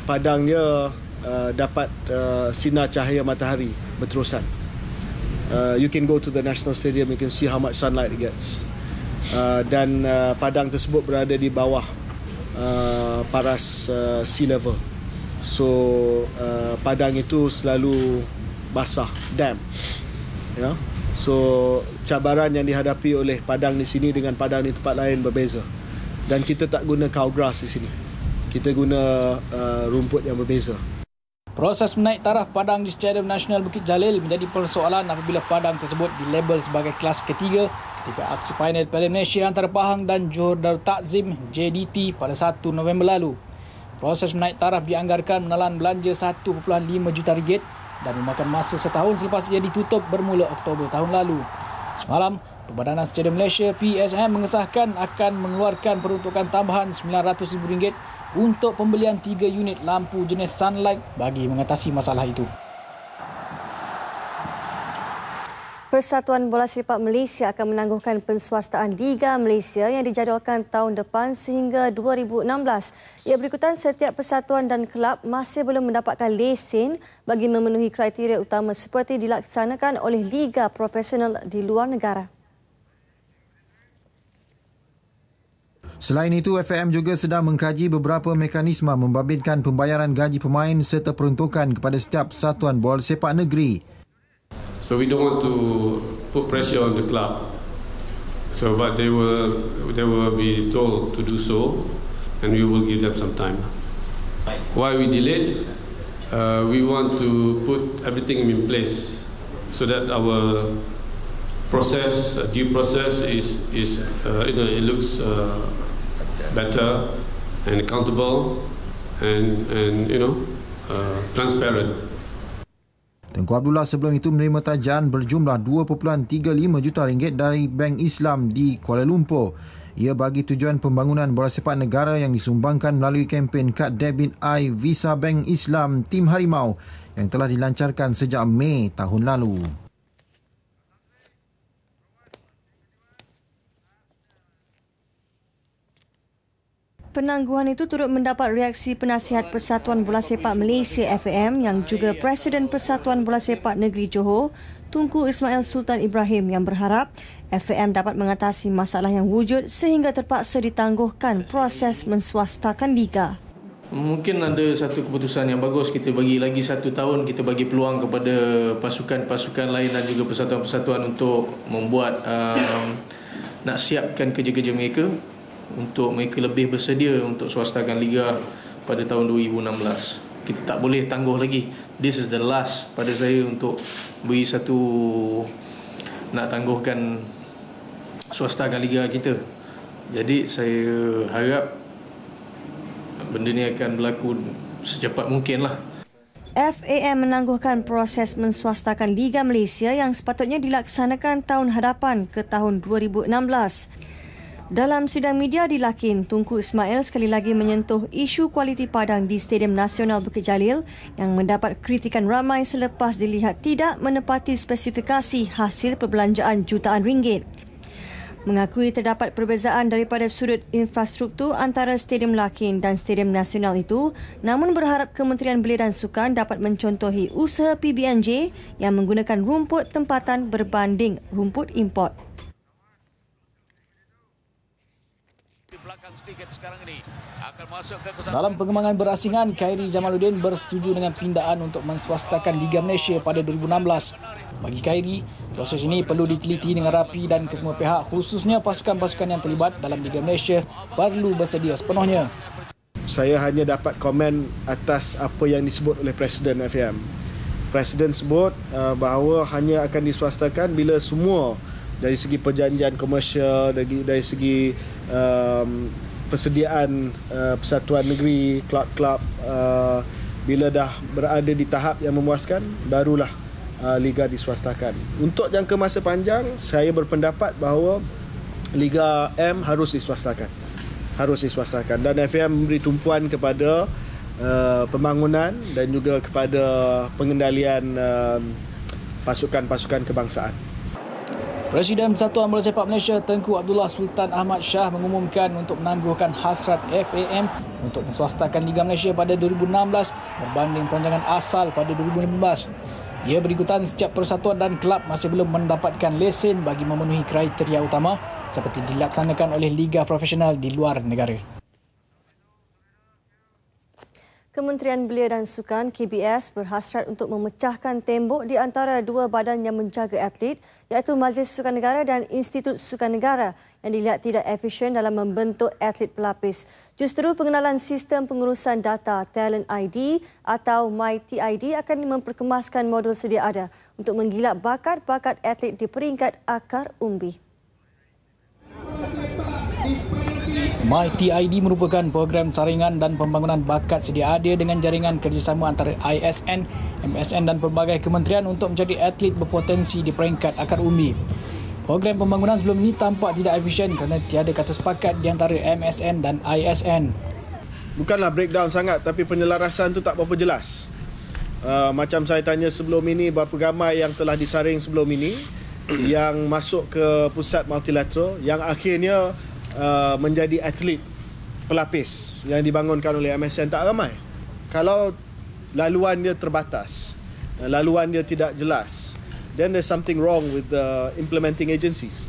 padangnya dapat sinar cahaya matahari berterusan. You can go to the National Stadium, you can see how much sunlight it gets. Dan padang tersebut berada di bawah paras sea level. So padang itu selalu basah, damp. Ya. So cabaran yang dihadapi oleh padang di sini dengan padang di tempat lain berbeza. Dan kita tak guna cow grass di sini. Kita guna rumput yang berbeza. Proses menaik taraf padang di Stadium Nasional Bukit Jalil menjadi persoalan apabila padang tersebut dilabel sebagai kelas ketiga ketika aksi final Piala Malaysia antara Pahang dan Johor Darul Takzim JDT pada 1 November lalu. Proses menaik taraf dianggarkan menelan belanja 1.5 juta ringgit dan memakan masa setahun selepas ia ditutup bermula Oktober tahun lalu. Semalam, Perbadanan Stadium Malaysia PSM mengesahkan akan mengeluarkan peruntukan tambahan RM900,000 untuk pembelian 3 unit lampu jenis Sunlight bagi mengatasi masalah itu. Persatuan Bola Sepak Malaysia akan menangguhkan penswastaan Liga Malaysia yang dijadualkan tahun depan sehingga 2016. Ia berikutan setiap persatuan dan kelab masih belum mendapatkan lesen bagi memenuhi kriteria utama seperti dilaksanakan oleh liga profesional di luar negara. Selain itu, FAM juga sedang mengkaji beberapa mekanisme membabitkan pembayaran gaji pemain serta peruntukan kepada setiap persatuan bola sepak negeri. So we don't want to put pressure on the club. So but they will be told to do so, and we will give them some time. Why we delayed? We want to put everything in place so that our process, due process, it looks better and accountable and transparent. Tengku Abdullah sebelum itu menerima tajaan berjumlah 2.35 juta ringgit dari Bank Islam di Kuala Lumpur. Ia bagi tujuan pembangunan bola sepak negara yang disumbangkan melalui kempen Kad Debit I Visa Bank Islam Tim Harimau yang telah dilancarkan sejak Mei tahun lalu. Penangguhan itu turut mendapat reaksi penasihat Persatuan Bola Sepak Malaysia FAM yang juga Presiden Persatuan Bola Sepak Negeri Johor, Tunku Ismail Sultan Ibrahim yang berharap FAM dapat mengatasi masalah yang wujud sehingga terpaksa ditangguhkan proses menswastakan liga. Mungkin ada satu keputusan yang bagus, kita bagi lagi 1 tahun, kita bagi peluang kepada pasukan-pasukan lain dan juga persatuan-persatuan untuk membuat nak siapkan kerja-kerja mereka untuk mereka lebih bersedia untuk swastakan liga pada tahun 2016. Kita tak boleh tangguh lagi. This is the last pada saya untuk beri satu nak tangguhkan swastakan liga kita. Jadi saya harap benda ni akan berlaku secepat mungkin lah. FAM menangguhkan proses menswastakan Liga Malaysia yang sepatutnya dilaksanakan tahun hadapan ke tahun 2016. Dalam sidang media di Larkin, Tunku Ismail sekali lagi menyentuh isu kualiti padang di Stadium Nasional Bukit Jalil yang mendapat kritikan ramai selepas dilihat tidak menepati spesifikasi hasil perbelanjaan jutaan ringgit. mengakui terdapat perbezaan daripada sudut infrastruktur antara Stadium Larkin dan Stadium Nasional itu, namun berharap Kementerian Belia dan Sukan dapat mencontohi usaha PBNJ yang menggunakan rumput tempatan berbanding rumput import. Dalam pengembangan berasingan, Khairi Jamaluddin bersetuju dengan pindaan untuk menswastakan Liga Malaysia pada 2016. Bagi Khairi, proses ini perlu diteliti dengan rapi dan kesemua pihak, khususnya pasukan-pasukan yang terlibat dalam Liga Malaysia, perlu bersedia sepenuhnya. Saya hanya dapat komen atas apa yang disebut oleh Presiden FAM. Presiden sebut bahawa hanya akan diswastakan bila semua dari segi perjanjian komersial, dari segi persediaan persatuan negeri, klub-klub, bila dah berada di tahap yang memuaskan, barulah Liga diswastakan. Untuk jangka masa panjang, saya berpendapat bahawa Liga M harus diswastakan. Dan FAM memberi tumpuan kepada pembangunan dan juga kepada pengendalian pasukan-pasukan kebangsaan. Presiden Persatuan Bola Sepak Malaysia Tengku Abdullah Sultan Ahmad Shah mengumumkan untuk menangguhkan hasrat FAM untuk menswastakan Liga Malaysia pada 2016 berbanding perancangan asal pada 2015. Ia berikutan setiap persatuan dan kelab masih belum mendapatkan lesen bagi memenuhi kriteria utama seperti dilaksanakan oleh liga profesional di luar negara. Kementerian Belia dan Sukan KBS berhasrat untuk memecahkan tembok di antara dua badan yang menjaga atlet, iaitu Majlis Sukan Negara dan Institut Sukan Negara yang dilihat tidak efisien dalam membentuk atlet pelapis. Justru pengenalan sistem pengurusan data Talent ID atau MyTID akan memperkemaskan modul sedia ada untuk menggilap bakat-bakat atlet di peringkat akar umbi. MyTID merupakan program saringan dan pembangunan bakat sedia ada dengan jaringan kerjasama antara ISN, MSN dan pelbagai kementerian untuk mencari atlet berpotensi di peringkat akar umbi. Program pembangunan sebelum ini tampak tidak efisien kerana tiada kata sepakat di antara MSN dan ISN. Bukanlah breakdown sangat, tapi penyelarasan itu tak berapa jelas. Macam saya tanya sebelum ini, berapa ramai yang telah disaring sebelum ini yang masuk ke pusat multilateral yang akhirnya menjadi atlet pelapis yang dibangunkan oleh MSN tak ramai. Kalau laluan dia terbatas, laluan dia tidak jelas, then there's something wrong with the implementing agencies.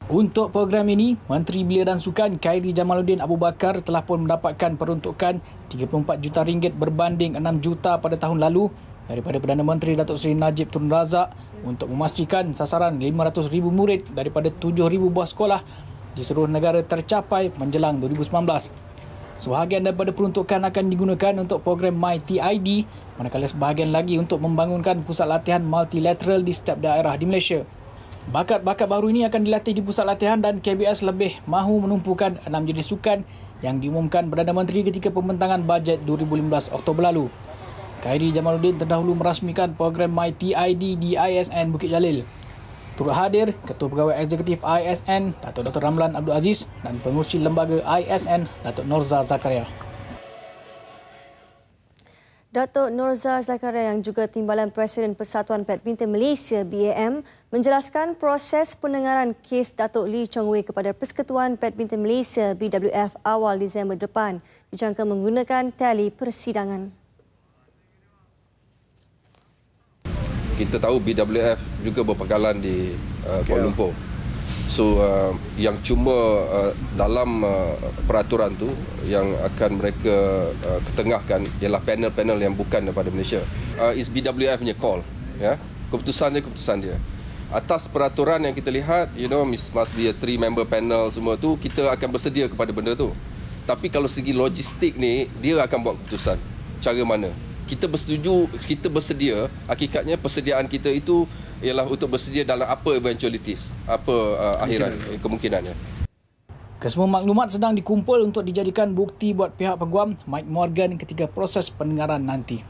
Untuk program ini, Menteri Belia dan Sukan Khairi Jamaluddin Abu Bakar telah pun mendapatkan peruntukan RM34 juta berbanding RM6 juta pada tahun lalu daripada Perdana Menteri Datuk Seri Najib Tun Razak untuk memastikan sasaran 500,000 murid daripada 7,000 buah sekolah di seluruh negara tercapai menjelang 2019. Sebahagian daripada peruntukan akan digunakan untuk program MyTID, manakala sebahagian lagi untuk membangunkan pusat latihan multilateral di setiap daerah di Malaysia. Bakat-bakat baru ini akan dilatih di pusat latihan dan KBS lebih mahu menumpukan 6 jenis sukan yang diumumkan Perdana Menteri ketika pembentangan bajet 2015 Oktober lalu. Khairi Jamaluddin terdahulu merasmikan program MyTID di ISN Bukit Jalil. Turut hadir Ketua Pegawai Eksekutif ISN Datuk Dr. Ramlan Abdul Aziz dan Pengurusi Lembaga ISN Datuk Norza Zakaria. Datuk Norza Zakaria yang juga Timbalan Presiden Persatuan Badminton Malaysia BAM menjelaskan proses pendengaran kes Datuk Lee Chong Wei kepada Persekutuan Badminton Malaysia BWF awal Disember depan dijangka menggunakan tali persidangan. Kita tahu BWF juga berpangkalan di Kuala Lumpur. So yang cuma dalam peraturan tu yang akan mereka ketengahkan ialah panel-panel yang bukan daripada Malaysia. Is BWF punya call, ya. Keputusan dia. Atas peraturan yang kita lihat, must be a 3-member panel semua tu, kita akan bersedia kepada benda tu. Tapi kalau segi logistik ni, dia akan buat keputusan. Cara mana? Kita bersetuju, kita bersedia, hakikatnya persediaan kita itu ialah untuk bersedia dalam apa eventualities, apa akhiran kemungkinannya. Kesemua maklumat sedang dikumpul untuk dijadikan bukti buat pihak peguam Mike Morgan ketika proses pendengaran nanti.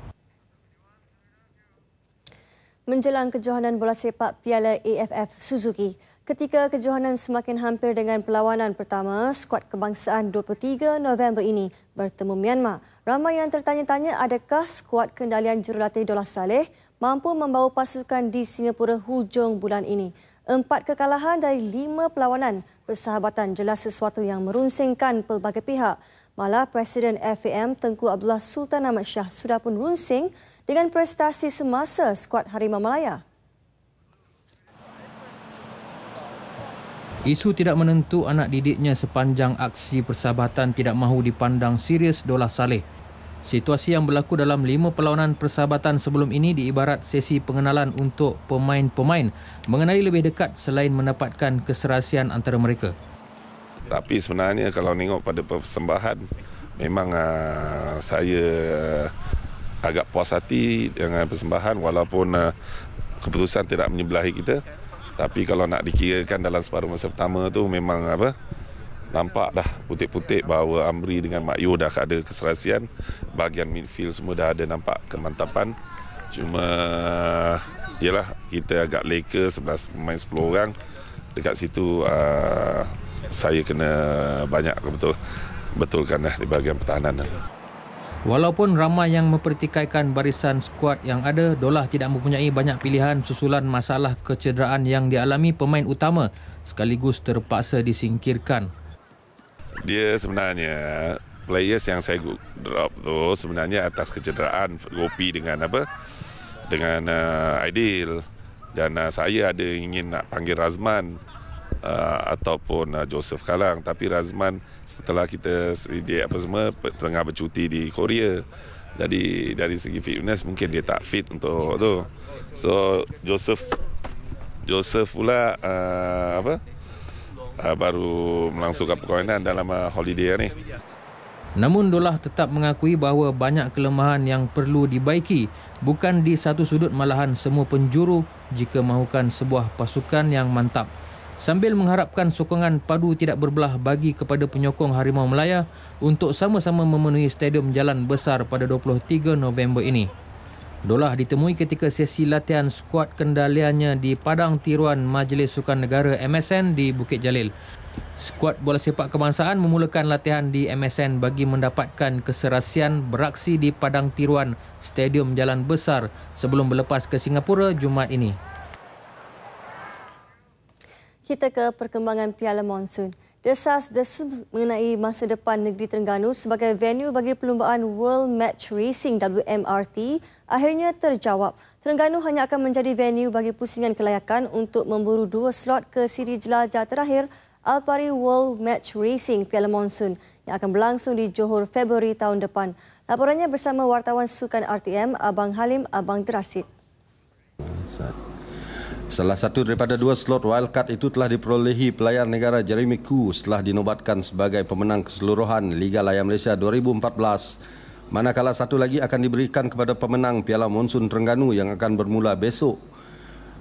Menjelang kejohanan bola sepak Piala AFF Suzuki, ketika kejohanan semakin hampir dengan perlawanan pertama, skuad kebangsaan 23 November ini bertemu Myanmar. Ramai yang tertanya-tanya adakah skuad kendalian jurulatih Dollah Saleh mampu membawa pasukan di Singapura hujung bulan ini. 4 kekalahan dari 5 perlawanan persahabatan jelas sesuatu yang merunsingkan pelbagai pihak. Malah Presiden FAM Tengku Abdullah Sultan Ahmad Shah sudah pun runsing dengan prestasi semasa skuad Harimau Malaya. Isu tidak menentu anak didiknya sepanjang aksi persahabatan tidak mahu dipandang serius Dollah Saleh. Situasi yang berlaku dalam 5 perlawanan persahabatan sebelum ini diibarat sesi pengenalan untuk pemain-pemain mengenali lebih dekat selain mendapatkan keserasian antara mereka. Tapi sebenarnya kalau tengok pada persembahan, memang saya agak puas hati dengan persembahan walaupun keputusan tidak menyebelahi kita. Tapi kalau nak dikirakan dalam separuh masa pertama tu memang nampak dah putik-putik bahawa Amri dengan Mak Yu dah ada keserasian. Bahagian midfield semua dah ada nampak kemantapan. Cuma yalah kita agak leka 11 pemain 10 orang. Dekat situ saya kena banyak betulkan di bahagian pertahanan. Walaupun ramai yang mempertikaikan barisan skuad yang ada, Dollah tidak mempunyai banyak pilihan susulan masalah kecederaan yang dialami pemain utama sekaligus terpaksa disingkirkan. Dia sebenarnya players yang saya drop tu sebenarnya atas kecederaan Gopi dengan dengan Aidil, dan saya ada ingin nak panggil Razman ataupun Joseph Kalang, tapi Razman setelah kita sedia semua tengah bercuti di Korea, jadi dari segi fitness mungkin dia tak fit untuk tu. So Joseph pula baru melangsungkan perkahwinan dalam holiday ni. Namun Dollah tetap mengakui bahawa banyak kelemahan yang perlu dibaiki, bukan di satu sudut malahan semua penjuru jika mahukan sebuah pasukan yang mantap. Sambil mengharapkan sokongan padu tidak berbelah bagi kepada penyokong Harimau Malaya untuk sama-sama memenuhi Stadium Jalan Besar pada 23 November ini. Dollah ditemui ketika sesi latihan skuad kendaliannya di Padang Tiruan Majlis Sukan Negara MSN di Bukit Jalil. Skuad bola sepak kebangsaan memulakan latihan di MSN bagi mendapatkan keserasian beraksi di Padang Tiruan Stadium Jalan Besar sebelum berlepas ke Singapura Jumaat ini. Kita ke perkembangan Piala Monsun. Desas-desus mengenai masa depan negeri Terengganu sebagai venue bagi perlumbaan World Match Racing WMRT akhirnya terjawab. Terengganu hanya akan menjadi venue bagi pusingan kelayakan untuk memburu 2 slot ke siri jelajah terakhir Alpari World Match Racing Piala Monsun yang akan berlangsung di Johor Februari tahun depan. Laporannya bersama wartawan sukan RTM Abang Halim Abang Terasid. Salah satu daripada 2 slot wildcard itu telah diperolehi pelayar negara Jeremy Koo setelah dinobatkan sebagai pemenang keseluruhan Liga Layar Malaysia 2014. Manakala satu lagi akan diberikan kepada pemenang Piala Monsun Terengganu yang akan bermula besok.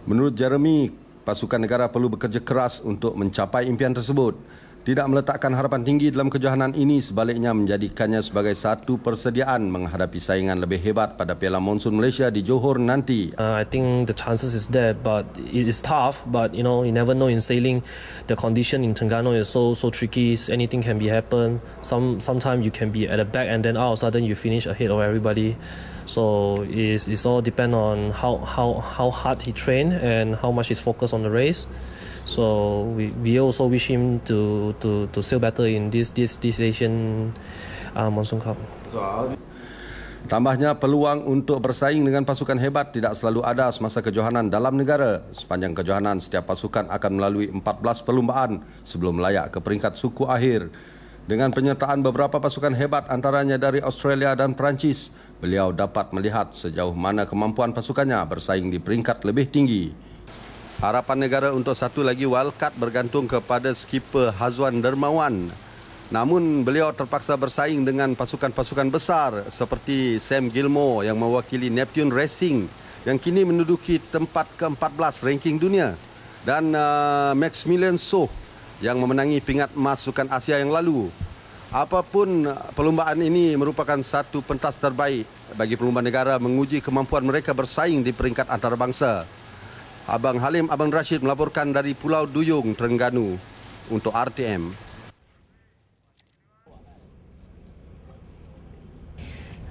Menurut Jeremy, pasukan negara perlu bekerja keras untuk mencapai impian tersebut. Tidak meletakkan harapan tinggi dalam kejohanan ini, sebaliknya menjadikannya sebagai satu persediaan menghadapi saingan lebih hebat pada Piala Monsun Malaysia di Johor nanti. I think the chances is there, but it is tough. But you never know in sailing. The condition in Terengganu is so tricky. Anything can be happen. Sometimes you can be at the back and then all of a sudden you finish ahead of everybody. So it's all depend on how hard he train and how much he's focused on the race. So we also wish him to sail better in this Asian Monsoon Cup. Tambahnya, peluang untuk bersaing dengan pasukan hebat tidak selalu ada semasa kejohanan dalam negara. Sepanjang kejohanan, setiap pasukan akan melalui 14 perlumbaan sebelum layak ke peringkat suku akhir. Dengan penyertaan beberapa pasukan hebat antaranya dari Australia dan Perancis, beliau dapat melihat sejauh mana kemampuan pasukannya bersaing di peringkat lebih tinggi. Harapan negara untuk satu lagi wildcard bergantung kepada skipper Hazwan Dermawan. Namun beliau terpaksa bersaing dengan pasukan-pasukan besar seperti Sam Gilmore yang mewakili Neptune Racing yang kini menduduki tempat ke-14 ranking dunia, dan Maximilian Soh yang memenangi pingat emas Sukan Asia yang lalu. Apapun, perlumbaan ini merupakan satu pentas terbaik bagi pelumba negara menguji kemampuan mereka bersaing di peringkat antarabangsa. Abang Halim Abang Rashid melaporkan dari Pulau Duyung, Terengganu untuk RTM.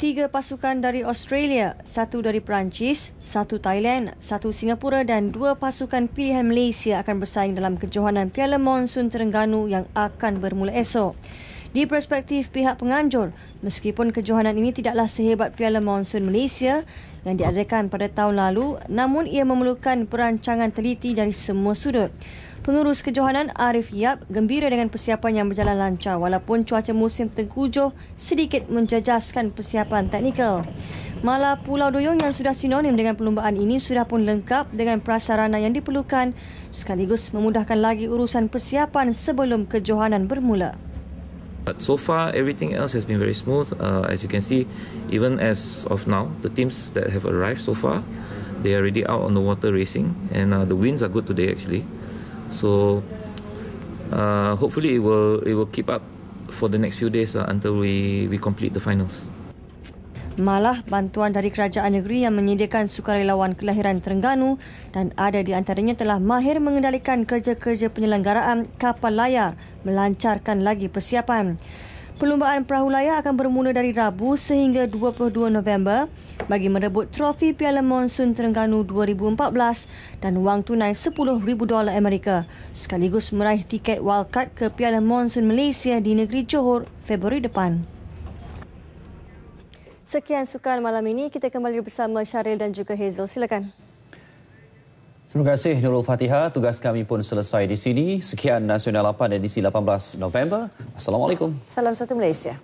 3 pasukan dari Australia, 1 dari Perancis, 1 Thailand, 1 Singapura dan 2 pasukan pilihan Malaysia akan bersaing dalam kejohanan Piala Monsun Terengganu yang akan bermula esok. Di perspektif pihak penganjur, meskipun kejohanan ini tidaklah sehebat Piala Monsun Malaysia yang diadakan pada tahun lalu, namun ia memerlukan perancangan teliti dari semua sudut. Pengurus kejohanan Arif Yap gembira dengan persiapan yang berjalan lancar walaupun cuaca musim tengkujuh sedikit menjejaskan persiapan teknikal. Malah Pulau Doyong yang sudah sinonim dengan perlumbaan ini sudah pun lengkap dengan prasarana yang diperlukan sekaligus memudahkan lagi urusan persiapan sebelum kejohanan bermula. But so far, everything else has been very smooth. As you can see, even as of now, the teams that have arrived so far, they are already out on the water racing, and the winds are good today actually. So hopefully it will keep up for the next few days until we complete the finals. Malah bantuan dari kerajaan negeri yang menyediakan sukarelawan kelahiran Terengganu dan ada di antaranya telah mahir mengendalikan kerja-kerja penyelenggaraan kapal layar melancarkan lagi persiapan. Perlumbaan perahu layar akan bermula dari Rabu sehingga 22 November bagi merebut trofi Piala Monsun Terengganu 2014 dan wang tunai $10,000 Amerika sekaligus meraih tiket wildcard ke Piala Monsun Malaysia di negeri Johor Februari depan. Sekian sukan malam ini, kita kembali bersama Syaril dan juga Hazel. Silakan. Terima kasih Nurul Fatihah. Tugas kami pun selesai di sini. Sekian Nasional 8 edisi 18 November. Assalamualaikum. Salam satu Malaysia.